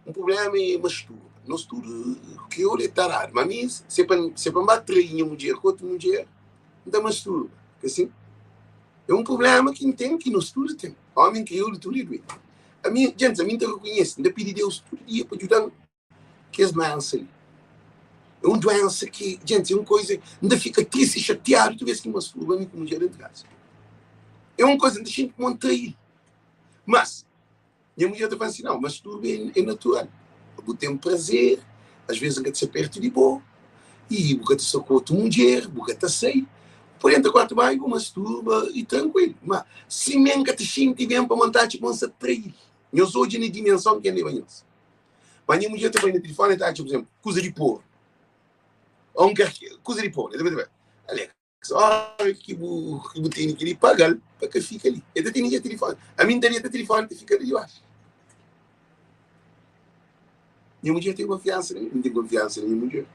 Um problema é masturba. Nós tudo que eu é tarado. Mas a mim, se para bater em uma mulher com outra mulher, não masturba. Assim. É um problema que tem, que nós tudo tem. Homem que eu tudo é doente. A mim, gente, a mim te reconhece. Ainda pedi Deus todo dia para ajudar que as doenças ali. É uma doença que, gente, é uma coisa, ainda fica triste e chateado tu vês que masturba a mim com mulher dentro de casa. É uma coisa que a gente mantém. Mas, minha mulher está falando assim, não, masturba é natural. Eu tenho prazer, às vezes eu se perto de boa, e eu sou com outra mulher, eu sei. Por entre quatro mais, eu masturba e tranquilo. Mas, se mesmo que te sente bem para montar, tipo, você trair. Eu sou de uma dimensão que é nem banho. Mas minha mulher está falando no telefone, está, tipo, por exemplo, coisa de pôr. Ou um coisa de pôr. Alex, só que eu tenho que pagar para que fique ali. Eu tenho que telefone. A minha teria telefone que fica ali, eu acho. Minha mulher tem confiança em mim, não tem confiança na minha mulher.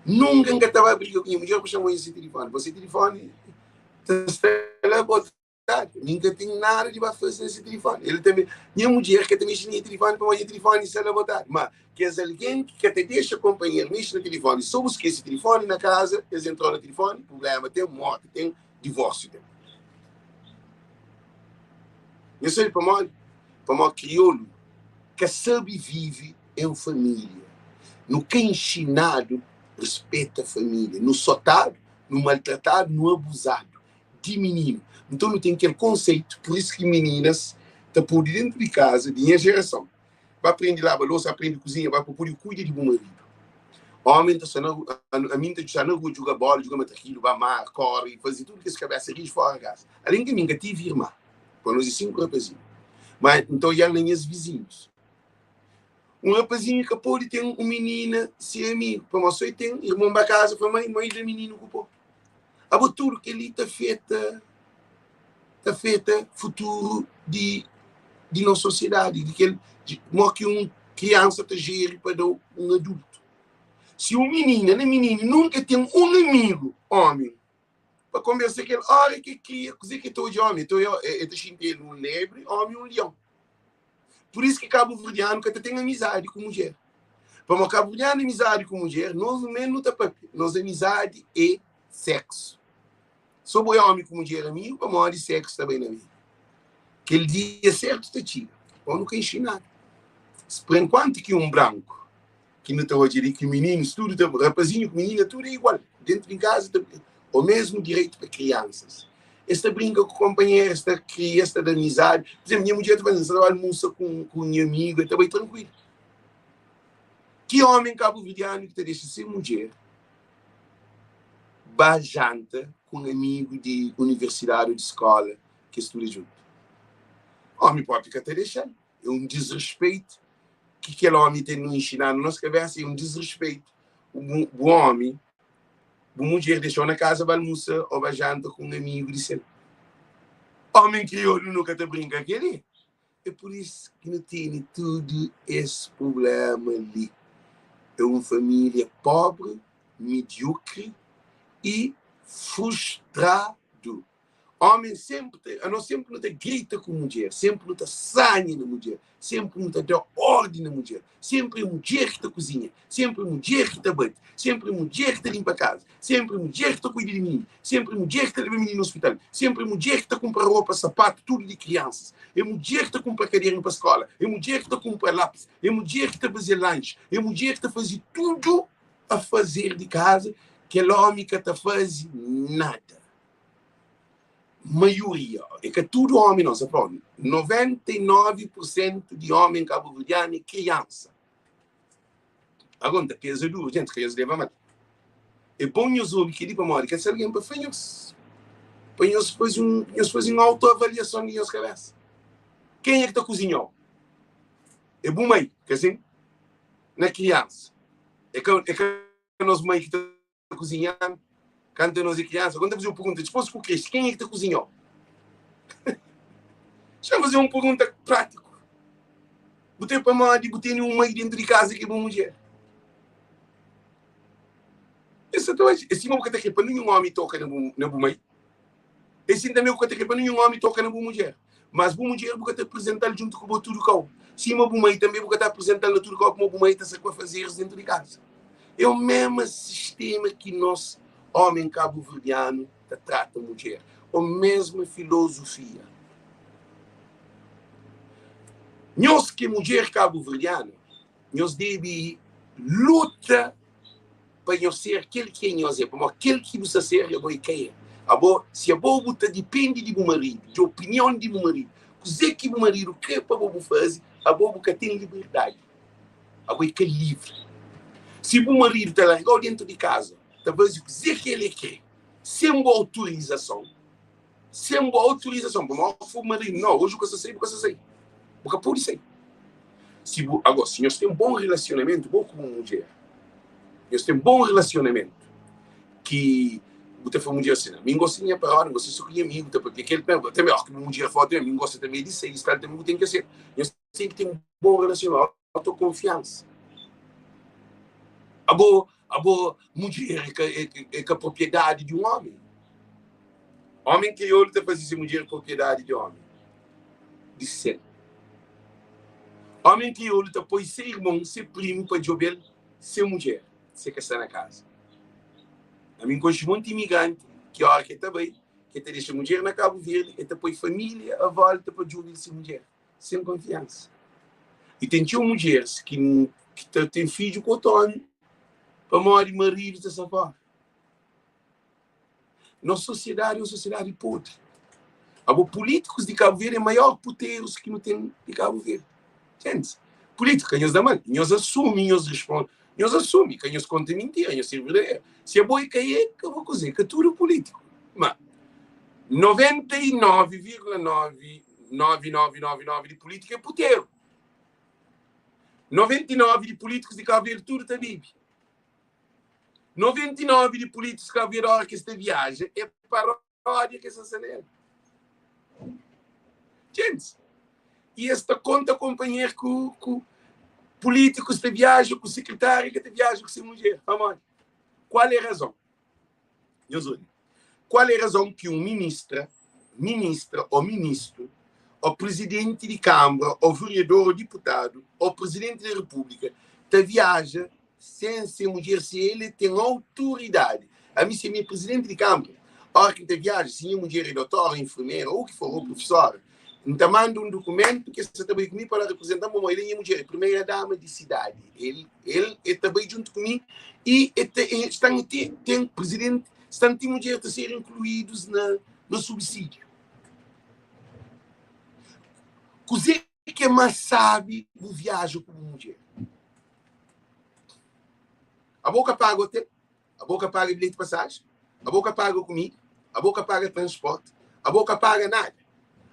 Nunca estava a brigar com minha mulher para chamar esse telefone. Você telefone está lá botar. Nunca tem nada de fazer nesse telefone. Ele também, minha mulher que também tinha telefone para o telefone está lá botar. Mas que é alguém que te deixa companheiro mexe no telefone, só busca esse telefone na casa, eles entram no telefone, problema, tem morte, tem divórcio. Eu sei para crioulo, que sabe vive em família. No que é ensinado, respeita a família. No sotado, no maltratado, no abusado. De menino. Então não tem aquele conceito, por isso que meninas estão por dentro de casa, de minha geração. Vai aprender lá, vai louça, aprende cozinha, vai por e cuida de bom marido. Homem está sendo, a mim está na rua, joga bola, joga matraquilho, vai amar, corre, fazer tudo que esse cabeça ris fora da casa. Além de mim, que tive irmã, para nós 5 rapazinhos. Mas então já nem os vizinhos. Um rapazinho que pode ter um menina, se amigo, para nós tem irmão para casa, foi mãe do menino que pô. A tudo que ele está feita futuro de nossa sociedade, de que uma criança está gere para um adulto. Se um menino nunca tem um amigo homem para conversar com ele, olha que coisa que estou de homem, estou sentindo um lebre, homem um leão. Por isso que Cabo Verdeano que tem amizade com mulher. Para Cabo Verdeano amizade com mulher, nós não temos papel, nossa amizade é sexo. Sou boi homem com mulher amigo, para maior de sexo também na vida. Aquele dia certo te tira. Eu nunca ensinei nada. Por enquanto que um branco, que não está hoje que meninos, tudo, rapazinho com menina, tudo é igual. Dentro de casa, o mesmo direito para crianças. Esta brinca com o companheiro, esta cria, esta da amizade. Por exemplo, minha mulher está fazendo trabalho moça com minha amiga, está bem tranquilo. Que homem cabo-verdiano que te deixa ser mulher, bajanta com um amigo de universidade ou de escola que estuda junto. Homem pode ficar até deixando. É um desrespeito que aquele homem tem no ensinar na nossa cabeça, é um desrespeito. O homem, a mulher deixou na casa para almoçar ou para janta com um amigo de sempre. Homem crioulo nunca te brinca aquele. É por isso que não tem tudo esse problema ali. É uma família pobre, medíocre e frustrado. Homem sempre, não sempre não te grita com a mulher, sempre não te sanha na mulher, sempre não te dá ordem na mulher, sempre é a mulher que te cozinha, sempre é a mulher que te bate, sempre é a mulher que te limpa a casa, sempre é a mulher que te cuida de mim, sempre é a mulher que te leva o menino no hospital, sempre é a mulher que te compra roupa, sapato, tudo de crianças, é a mulher que te compra cadeira para a escola, é a mulher que te compra lápis, é a mulher que te faz lanche, é a mulher que te faz tudo a fazer de casa, que é homem que te faz nada. Maioria, é que tudo homem, não se fala, 99% de homem cabo-verdiano é criança. Agora, que é duro, gente, que eles levam mal. É bom nos ouvir que ele para morrer, que se alguém para fanhos. Fanhos faz uma autoavaliação de nossa cabeça. Quem é que está cozinhando? É bom mãe, que assim? Não é criança. É que nós mãe que está cozinhando, quando nós é criança, quando eu pergunto, depois que o Cristo, quem é que está cozinhando? Deixa eu fazer uma pergunta prática. Botei para mãe, botei um mãe dentro de casa que é uma mulher. Esse não é para nenhum homem toca na mãe. Esse também é para nenhum homem toca na mulher. Mas a mulher vai te apresentar junto com o tudo cão. Se uma mãe também vai te apresentar no tudo cão como uma mãe está a fazer dentro de casa. É o mesmo sistema que nós, homem cabo-verdiano, trata a mulher. A mesma filosofia. Nós que mulher cabo-verdiana, nós devemos lutar para nós ser aquele que nós é, para aquele que você ser, é bom e quem é. Se a boa depende de meu marido, de opinião de meu marido, o que meu marido quer para o fazer, a boa tem liberdade. A boa é livre. Se o marido está lá igual dentro de casa, talvez dizer que ele quer, sem boa autorização, para o marido, não, hoje eu sei, porque por isso aí. Agora, se nós temos um bom relacionamento, bom com uma mulher, nós temos um bom relacionamento, que você foi um dia assim, mim gosta de para você só queria amigo, porque aquele também, ó, que um dia foto, mim gosta também de ser, isso também tem que ser. Nós temos que ter um bom relacionamento, autoconfiança. A boa mulher é a propriedade de um homem. Homem que olha para fazer mulher propriedade de homem. De ser. Homem que olha para ser irmão, ser primo, para jogar, ser mulher, ser que está na casa. A mim gosto muito de imigrante, que hora que está bem, que te deixa mulher na Cabo Verde, e depois família, a volta para jogar ser mulher, sem confiança. E tem mulheres que têm filho com o Tony, para morrer marido dessa forma. Nossa sociedade é uma sociedade podre. Os políticos de Cabo Verde é maior poteiros que não tem de Cabo Verde. Gente, política, nós dá mal, nós assumimos, nós respondemos, nós assumimos, que nós contamos mentira, nós serviremos. Se é boi cair, que eu vou dizer que é tudo político. Mas 99,99999 de política é puteiro. 99 de políticos de Cabo Verde, tudo está vivo. 99 de políticos que haverá hora que esta viagem é paródia que se acelera. Gente, e esta conta companheiro com políticos de viagem, com secretário que viaja com essa mulher. Vamos. Qual é a razão? Qual é a razão que um ministra ou ministro, ou presidente de Câmara, ou vereador, ou deputado, ou presidente da República, viaja sem ser mulher, se ele tem autoridade? A mim, se é presidente de Câmara, a hora que viaja, se é mulher, doutor, enfermeira, ou o que for, ou professor, então manda um documento que você também comigo para representar uma mulher, a primeira dama de cidade. Ele também junto comigo e tem presidente, estão tem mulheres a ser incluídos no subsídio. Coisa que é mais sabe o viagem como mulher. A boca paga o hotel, a boca paga o bilhete de passagem, A boca paga comida, a boca paga transporte, a boca paga nada.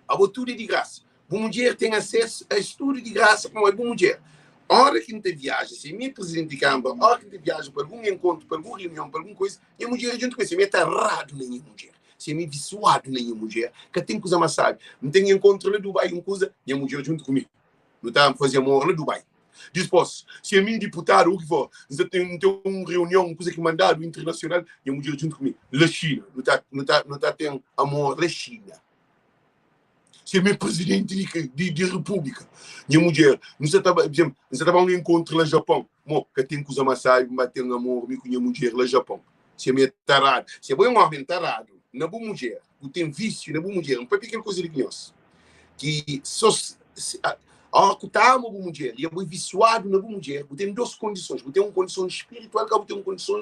A boca tudo é de graça. Uma mulher tem acesso a estudo de graça como é uma mulher. A hora que a gente viaja, se é minha presidente de Câmara, a hora que a gente viaja para algum encontro, para alguma reunião, para alguma coisa, e a mulher, a gente conhece, me está errado nem a mulher. Se é me visuado nem a mulher, que tem coisa mais sabe. Não tem encontro em Dubai, uma coisa, e a mulher junto comigo. Não está a fazer amor em Dubai. Dispôs, se é mim deputado, o que for, você tem uma reunião, uma coisa que mandado internacional, e a mulher junto comigo. Na China, não está tendo amor na China. Se é meu presidente de república, minha mulher, não se estava um encontro lá no Japão, que tem coisa mais sabe, mas tem amor com minha mulher lá no Japão. Se é meu tarado, se é um homem tarado, na boa mulher, que tem vício na boa mulher, não pode pequena coisa de conhece, que só a que está uma boa mulher e é muito viciado na boa mulher, tem duas condições, tem uma condição espiritual e tem uma condição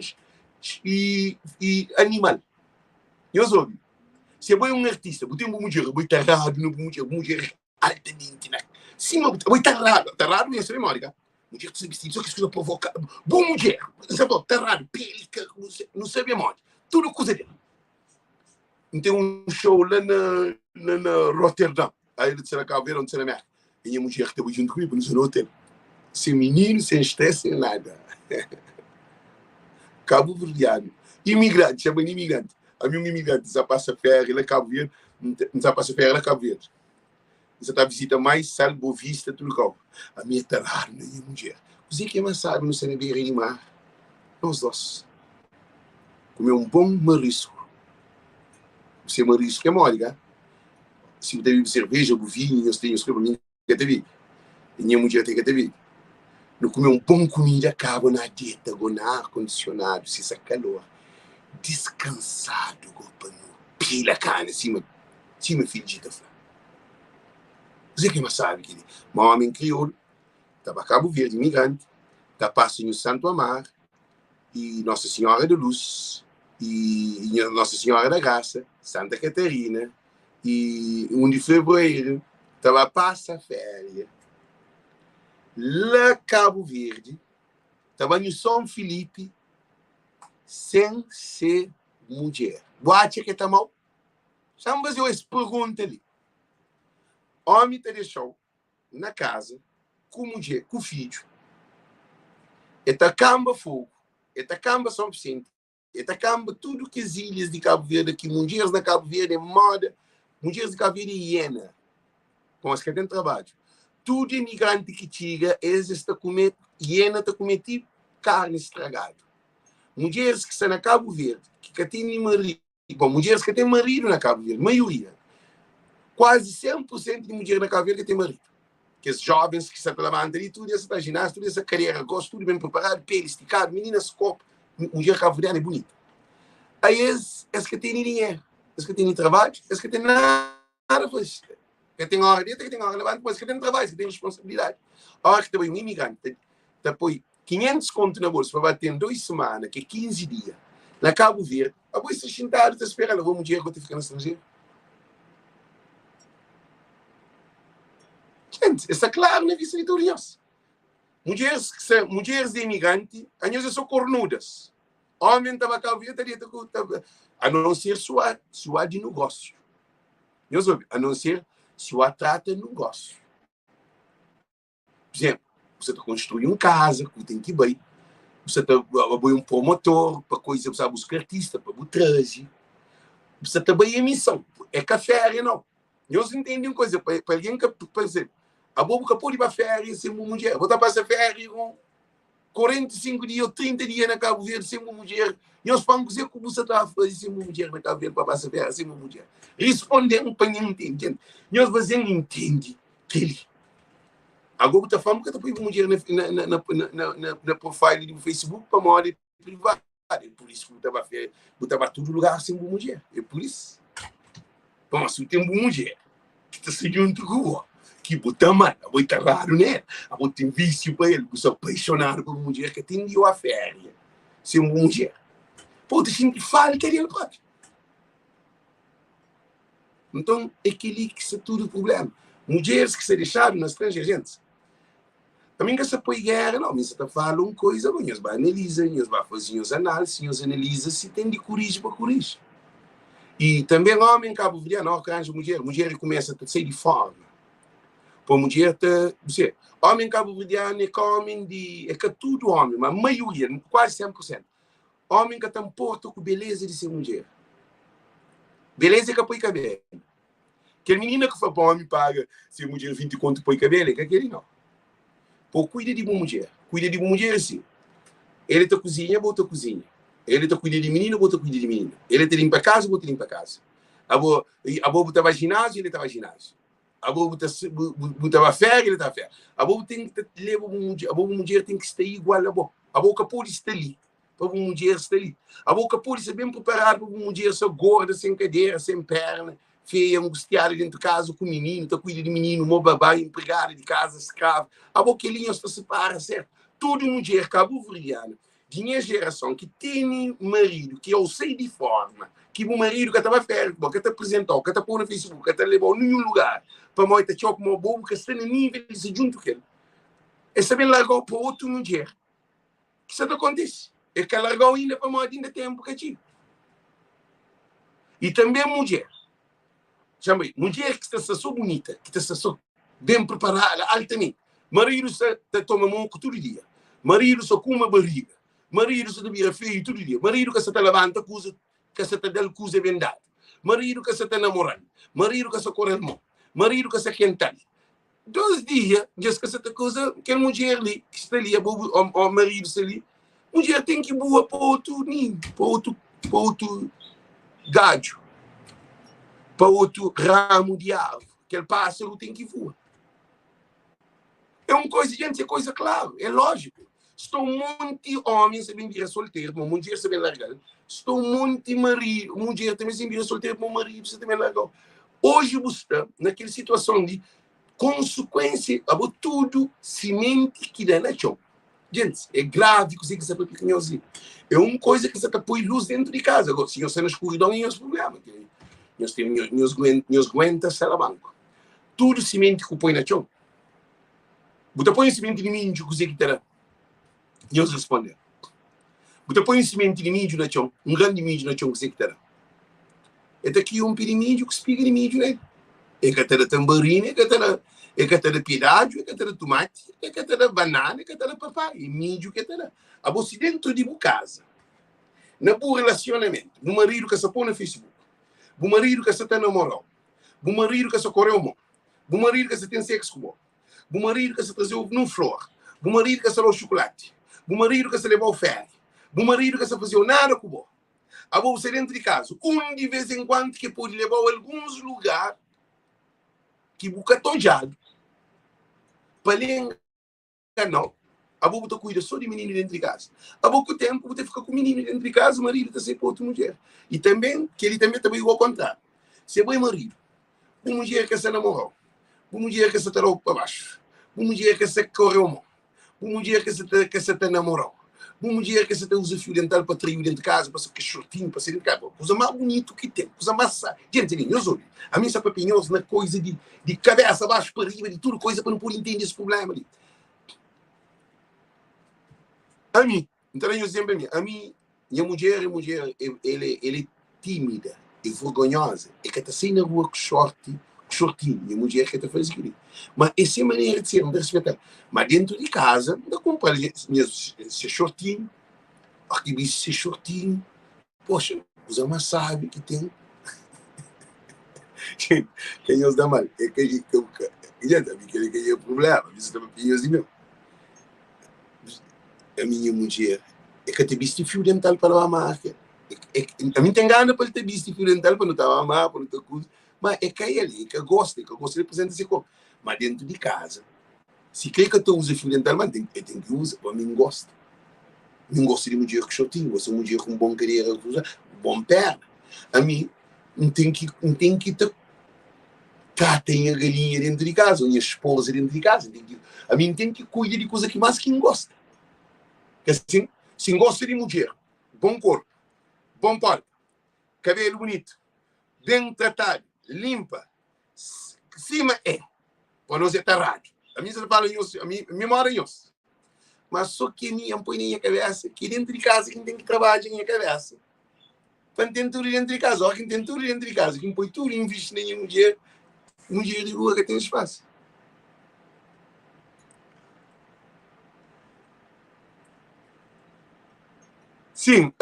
animal. Eu soube. Se é um artista, tem uma mulher, muito errado, uma mulher altamente, né? Sim, muito errado, errado é essa memória. Mulher que se vestido, só que isso provoca. Boa mulher, sabe? Errado, pélica, não sei memória. Tudo coisa dela. Tem um show lá na Rotterdam. Aí ele disse na caveira, onde se na minha. E a mulher que estava junto comigo, no seu hotel. Sem menino, sem estresse, sem nada. Cabo Verdeano. Imigrante, chama de imigrante. A minha imigrante, você passa férias, ela é Cabo Verde, não passa férias, ela é Cabo Verde. Você está visita mais salvo-vista, tudo cabo. A minha está lá, minha mulher. Você que mais sabe, não sei nem animar. Nós dois. Comer um bom marisco. Você marisco é mole, né? Se você bebe cerveja, vinho, eu tenho para mim, que te e minha mulher tem que te vir. Não comer um bom comida, acaba na dieta, no ar-condicionado, se essa calor. Descansado, no pila carne, cima filho de Tafra. Você que mais sabe que um homem crioulo, estava Cabo Verde, imigrante, está passando no Santo Amar, e Nossa Senhora da Luz, e Nossa Senhora da Graça, Santa Catarina, e 1 de fevereiro, estava passa férias. Lá Cabo Verde, estava no São Felipe, sem ser mulher. Boate que está mal? Vamos fazer uma pergunta ali. Homem te deixou na casa com mulher, com filho. Eta camba fogo. Eta camba São Vicente. Eta camba tudo que as ilhas de Cabo Verde, que mulheres na Cabo Verde é moda, mulheres de Cabo Verde é hiena. Com as que têm trabalho. Tudo imigrante que chega, eles estão comendo, hiena está comendo tipo carne estragada. Mulheres que estão na Cabo Verde, que têm marido, bom, mulheres que têm marido na Cabo Verde, maioria, quase 100% de mulheres na Cabo Verde que têm marido. Que os jovens que estão levantam ali, tudo essa ginástica, toda essa carreira, gosto, tudo bem preparado, pele esticado, meninas, corpo, mulher cabo-verdiana é bonita. Aí eles que têm dinheiro, eles que têm trabalho, eles que têm nada a fazer. Que têm hora dieta, que têm hora levante, mas que têm trabalho, que têm responsabilidade. A hora que tem um imigrante, depois 500 conto na bolsa para bater em 2 semanas, que é 15 dias, na Cabo Verde, depois você sentado, você espera, levou um dia que eu te ficar no estrangeiro. Gente, está claro na vista vitoriosa. Mulheres de imigrante, às são cornudas. Homem estava Cabo Verde, a não ser sua de negócio. A não ser sua trata de negócio. Por exemplo, você está construindo uma casa, que tem que ir bem. Você está bem um promotor, para coisa, você busca artista, para butraje. Você está bem em missão. É café, não. Eles entendem uma coisa, para alguém que, por exemplo, a boca pode ir para férias sem uma mulher. Vou estar para férias com 45 dias ou 30 dias na Cabo Verde sem uma mulher. E eles vão dizer como você está a fazer sem uma mulher na Cabo Verde para passar férias sem uma mulher. Respondendo para ninguém entender. E eles vão dizer, entende que ele. Agora está falando que está põe uma mulher na profile do Facebook para uma hora privada. É por isso que eu estava todo lugar sem uma mulher. É por isso. Bom, se tem uma mulher que está se junto com o que botar mal, vou estar raro, né? Vou ter vício para ele, sou apaixonado por uma mulher que atendeu a férias. Ser uma mulher. Pô, a gente fala que ele pode. Então, é aquele que é tudo o problema. Mulheres que se deixaram na estrangeira, gente. A mim que se põe guerra, não, mas você fala uma coisa, nós vai analisar, nós vai fazer os análises, nós analisa se tem de corrigir para corrigir. E também homem cabo verde, não, arranja mulher começa a sair de forma. Para mulher, você, homem cabo verde é que homem de, é que tudo homem, mas a maioria, quase 100%. Homem que tem porto com beleza de ser mulher. Beleza que põe cabelo. Aquele menino que foi para homem paga se mulher 20 conto põe cabelo, que aquele não. Pô, cuida de uma mulher. Cuida de uma mulher assim. Ele te cozinha, bota cozinha. Ele te cuida de menino, bota cuida de menino. Ele te limpa a casa, bota limpa a casa. A boa botava ginásio, ele estava ginásio. A boa botava férias, ele estava férias. A boa tem que levar uma mulher. A boa mulher tem que estar igual a boa. A boa pode estar ali. Para uma mulher estar ali. A boca pode ser bem preparada para uma mulher ser gorda, sem cadeira, sem perna, feia, angustiada dentro de casa com o menino, está cuida de menino, uma babá, empregada de casa, escravo. A boca linha se separa, certo? Toda mulher cabo-verdiana de minha geração que tem marido, que eu sei de forma, que o marido que estava perto, que te apresentou, que te pôr no Facebook, que te levou em nenhum lugar, para moita choque, uma bobo, que está no nível de se junto com ele. E sabe largar para outra mulher. Que isso acontece? É que largou ainda para moita ainda tempo que tinha. E também mulher. Chamei, mulher que está só bonita, que está só bem preparada, altamente. Marido se toma moco todo dia. Marido só com uma barriga. Marido se vira feio todo dia. Marido que se te levanta, que se te dá coisa vendada. Marido que se te namorando. Marido que se corre mão. Marido que se quental. 2 dias, diz que se te coisa, que a mulher ali, que está ali, o marido está ali, mulher tem que boa para outro ninho, para outro gado, para outro ramo de árvore. Aquele pássaro tem que voar. É uma coisa, gente, é coisa clara, é lógico. Estou um monte de homens se bem vir solteiro, uma mulher se bem largar. Estou um monte de marido, mulher também se vir solteiro, meu marido se também largar. Hoje você está naquela situação de consequência, tudo semente que dá na chão. Gente, é grave que você que sabe que é uma coisa que você põe luz dentro de casa. Agora, se você na escuridão, não é problema. Nós aguenta ser a banco. Tudo semente que põe na chão. Você põe semente de milho que você terá. Deus respondeu. Você põe semente de milho na chão, um grande milho na chão que você terá. É daqui um pirimídio que espiga de milho, né? É que terá tamborina, é que terá pirádio, é que terá tomate, é que terá banana, é que terá papai, é milho que terá. A você dentro de uma casa, no bom relacionamento, no marido que se põe no Facebook, no marido que se tem namorado, no marido que se correu mão, no marido que se tem sexo com o marido que se trazeu num flor, o marido que se levou chocolate, o marido que se levou férias, o marido que se fazia nada com o a você dentro de casa, de vez em quando que pode levar a alguns lugares que buca tojado para lhe enganar. A boca cuida só de menino dentro de casa. A pouco tempo você fica com o menino dentro de casa, o marido está sempre com outra mulher. E também, que ele também igual ao contrário. Se é bom marido, uma mulher que se namorou, uma mulher que se tirou para baixo, uma mulher que se correu mão, uma mulher que se namorou, uma mulher que se usa fio dental para trair dentro de casa, para ser shortinho, para ser dentro de casa. Coisa mais bonito que tem, coisa mais... Gente, meus olhos, a mim são papinhosos na coisa de cabeça abaixo para riba, de tudo, coisa para não pôr entender esse problema ali. A mim, então eu sempre a mim, minha mulher, ele é tímida e vergonhosa, é que está sem na rua com shortinho, minha mulher que está fazendo aquilo. Mas essa é a maneira de ser, não deve respeitar. Mas dentro de casa, não compra esse shortinho, aqui esse shortinho, poxa, usa uma sabe que tem. Quem os dá mal? É que já sabe que ele é o problema, isso também é assim mesmo. A minha mulher é que te viste fio dental para a marca. A mim tem gana para te viste fio dental para não estar a marca, para não ter coisa. Mas é que aí ali, que gosta de apresentar esse corpo. Mas dentro de casa, se quer que tu use fio dental, mas tem que usar, para mim gosta. Não gosto de mulher com shortinho, gosto de mulher com bom carreira, bom perna. A mim, não tem que ter. Cá tem a galinha dentro de casa, a minha esposa dentro de casa. A mim tem que cuidar de coisa que mais quem gosta. Que assim, se gosta de mulher, bom corpo, bom porte, cabelo bonito, bem tratado, limpa, cima é, para nós é tarado. A mim você fala em osso, a mim mora em osso. Mas só que a minha põe na minha cabeça que dentro de casa quem tem que trabalhar na minha cabeça. Quando tem tudo dentro de casa, ou quem tem tudo dentro de casa, quem põe tudo e investe na minha mulher de rua que tem espaço. Sim,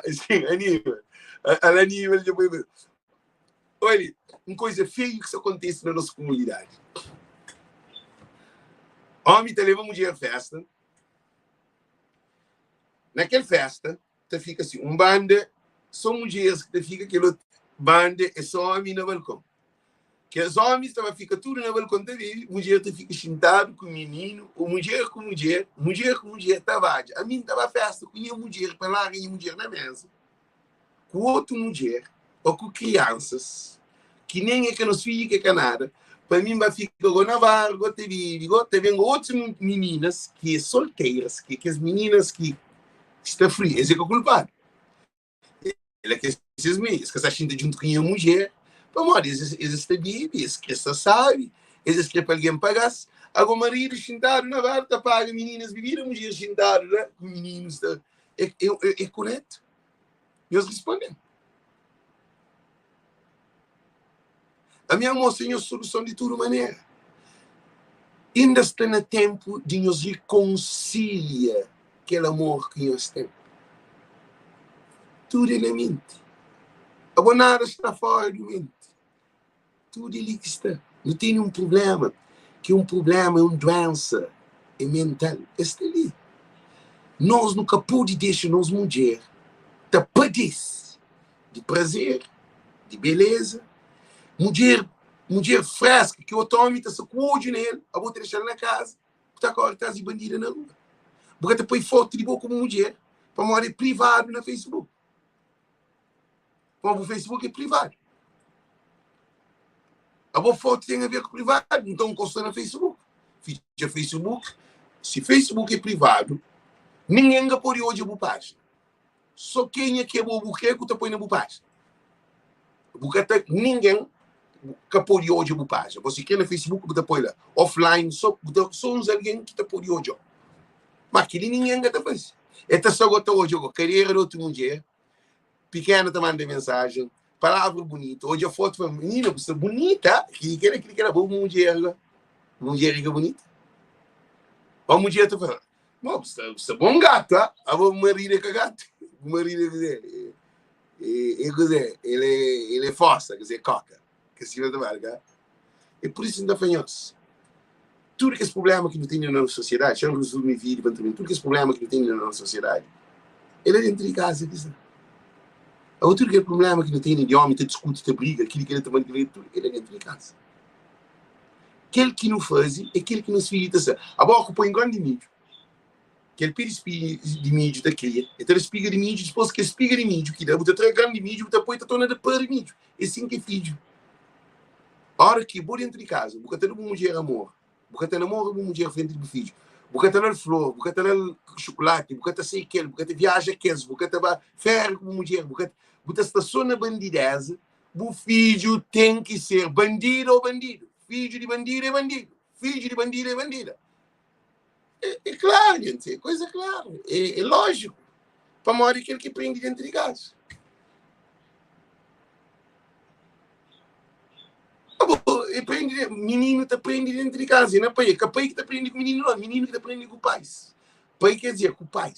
sim, Aníbal. Aníbal, olha, uma coisa feia que isso acontece na nossa comunidade. Homem te leva a mulher à festa. Naquela festa, te fica assim, banda, são mulheres que te fica aquela banda e só homem no balcão. Que os homens também ficam tudo no balcão dele, mulher te fica sentado com o menino, ou mulher com mulher, tava. A mim tava festa com a mulher, para lá a mulher na mesa, com outra mulher, ou com crianças, que nem é que nos filhos que é nada. Para mim vai ficar na varga, te vem outras meninas que são solteiras, que as meninas que estão frias, esse é o culpado. Ele é que esses meninos, que está junto com a mulher, eles estão bebês, que você sabe, eles querem para alguém pagar. Agora, o marido sentado na varta, paga meninas bebidas, a mulher sentada, né? Com meninos. É correto? E eles respondem. A minha moça tem a solução de toda maneira. Ainda está no tempo de nos reconciliar aquele amor que nós temos. Tudo é na mente. Agora nada está fora da mente. Tudo ali que está. Não tem um problema. Que um problema é uma doença. É mental. Está ali. Nós nunca podemos deixar nós mulheres te padecer de prazer, de beleza. Mulher fresca, que o homem está sacudindo nele, a botar deixar na casa, está com a casa de bandida na rua. Porque depois foto de boa como mulher, para morar privado no Facebook. Como o Facebook é privado. A boa foto tem a ver com privado, então consta no Facebook. Fica Facebook. Se Facebook é privado, ninguém pode hoje a boa página. Só quem é que é boa buquê que está põe na boa página. Porque ninguém que pode hoje a boa página. Você quer no Facebook, você põe lá. Offline, só uns alguém que está pode hoje. Mas aquele ninguém que está fazendo. Esta só gota hoje, a carreira de outra mulher, pequena te manda mensagem, palavra bonita. Hoje a foto foi menina, você é bonita, que era boa mulher, mulher que é bonita. A mulher está falando, você é bom gato, tá? A marido é gato. O marido ele é força, quer dizer, coca. Que se vai tomar, tá? E por isso ainda fanhoso. Tudo que esse problema que não tem na nossa sociedade, já não resume vídeo, tudo que esse problema que não tem na nossa sociedade, ele é dentro de casa, tudo que é problema que não tem de homem, te discute, te briga, aquilo que ele também tudo, ele é dentro de casa. Aquele que não faz é aquele que não se filha. Agora ocupou em grande mídia. Aquele espiga de mídia da cria, então espiga de mídia, depois que espiga de mídia, que dá, você traz grande mídia, depois está tornando para de mídia. É assim que é filho. A hora que vou dentro de casa, porque tem uma mulher amor, porque tem amor uma mulher frente do filho, porque tem flor, porque tem chocolate, porque tem sei que, porque tem viagem a queijo, porque tem ferro com mulher, porque tem estação na bandideza, o filho tem que ser bandido ou bandido. Filho de bandido é bandido. Filho de bandido é bandida. É claro, gente, é coisa clara, é lógico. Para morrer aquele que prende dentro de casa. Menino te prende dentro de casa, não é pai? Que pai que te prende com o menino, não, menino que te prende com o pai. Pai quer dizer com o pai.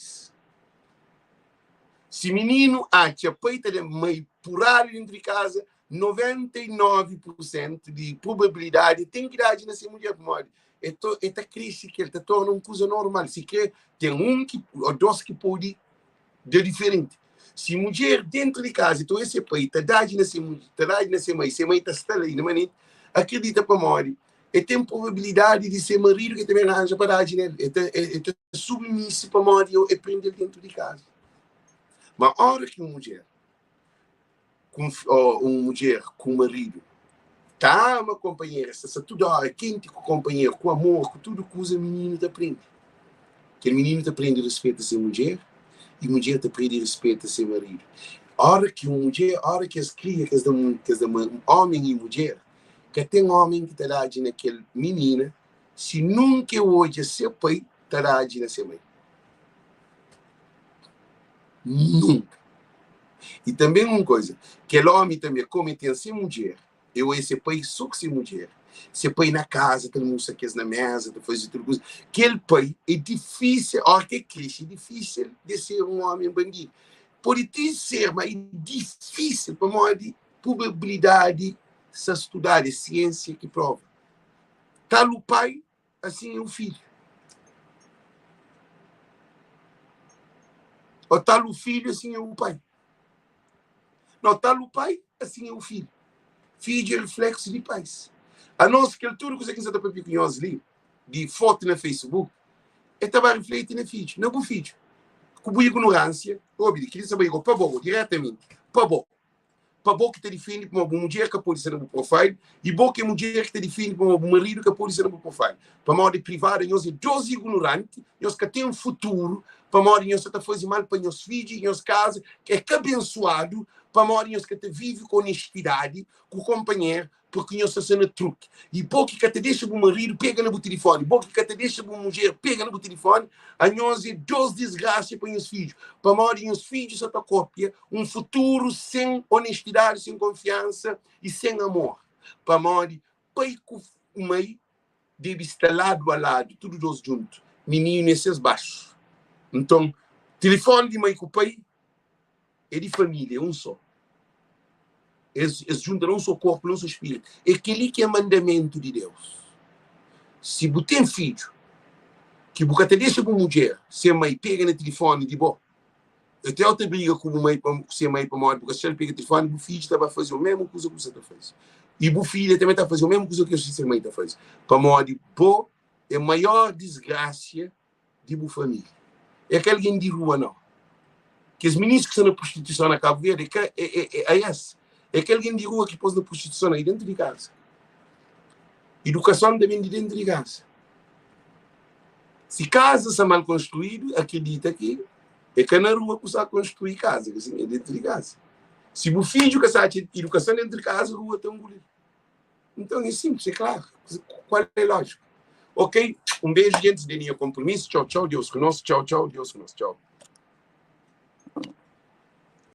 Se menino acha pai te meio purar dentro de casa, 99% de probabilidade tem que dar nessa mulher que morre. Esta crise que ele te torna uma coisa normal. Se quer, tem ou dois que pode de diferente. Se mulher dentro de casa, então esse pai te dá nessa mãe, se a mãe está ali, não é? Acredita para morrer. E tem probabilidade de ser marido que também arranja para dar nele. É submisso para morrer e prender dentro de casa. Mas a hora que uma mulher com marido tá uma companheira, está toda hora quente com o companheiro, com amor, com tudo que usa, menino te aprende. Que o menino te aprende respeito a ser mulher e mulher te aprende respeito a ser marido. A hora que as crias, que as homem e mulher, que tem homem que te dá naquele menina, se nunca hoje seu pai terá de nascer mãe. Nunca. E também uma coisa, que o homem também, como tem ser mulher, eu esse pai só que ser mulher. Se pai na casa, tem música que na mesa, tem fazer tudo coisa. Aquele pai é difícil, olha que cresce, é difícil de ser um homem bandido. Pode ter ser, mas é difícil para uma probabilidade de estudar, de ciência que prova. Tal o pai, assim é o filho. Ou tal o filho, assim é o pai. Não, tal o pai, assim é o filho. Filho é reflexo de pais. A nossa cultura, que você quer saber para nós ali, de foto no Facebook, é também refletir no filho, não é o filho. Com a ignorância, óbvio, queria saber, para bom, diretamente, para bom que te defende para uma mulher que pode ser no profile, e bom que a mulher que te defende para um marido que pode ser no profile. Para modo privado, nós é dois ignorantes, nós que tem um futuro, para modo nós está fazendo mal para nossos filhos, nós casa, que é abençoado, para modo nós que te vive com honestidade, com o companheiro, porque nós está sendo truque. E bom que te deixa para o marido, pega no telefone, bom que te deixa para uma mulher, pega no telefone, a nós é duas desgraças para os filhos. Para modo os filhos só te cópia um futuro sem honestidade, sem confiança e sem amor. Para modo, pai com o mãe deve estar lado a lado, tudo dois juntos. Menino nesses baixos. Então, telefone de mãe com o pai é de família, um só. Eles juntam não só corpo, não só espírito. É aquele que é mandamento de Deus. Se você tem filho, que você te deixa com mulher, se a mãe pega no telefone de bom, até outra briga com a mãe, se a mãe para morrer, porque se ela pega o telefone, o filho estava a fazer a mesma coisa que você está fazendo. E o filho também está a fazer a mesma coisa que a mãe está fazendo. Para morrer, bom, é a maior desgraça de uma família. É aquele que de rua, não. Que os meninos que estão na prostituição na Cabo Verde, é esse. É aquele de rua que pôs na prostituição aí dentro de casa. Educação também de dentro de casa. Se casa está mal construído, acredita que é que na rua que está construir casa, que assim, é dentro de casa. Se o filho que está educação dentro de casa, a rua está engolida. Então é simples, é claro. Qual é a lógica? Ok? Um beijo, gente, de linha compromisso. Tchau, tchau, Deus conosco. Tchau, tchau, Deus conosco. Tchau.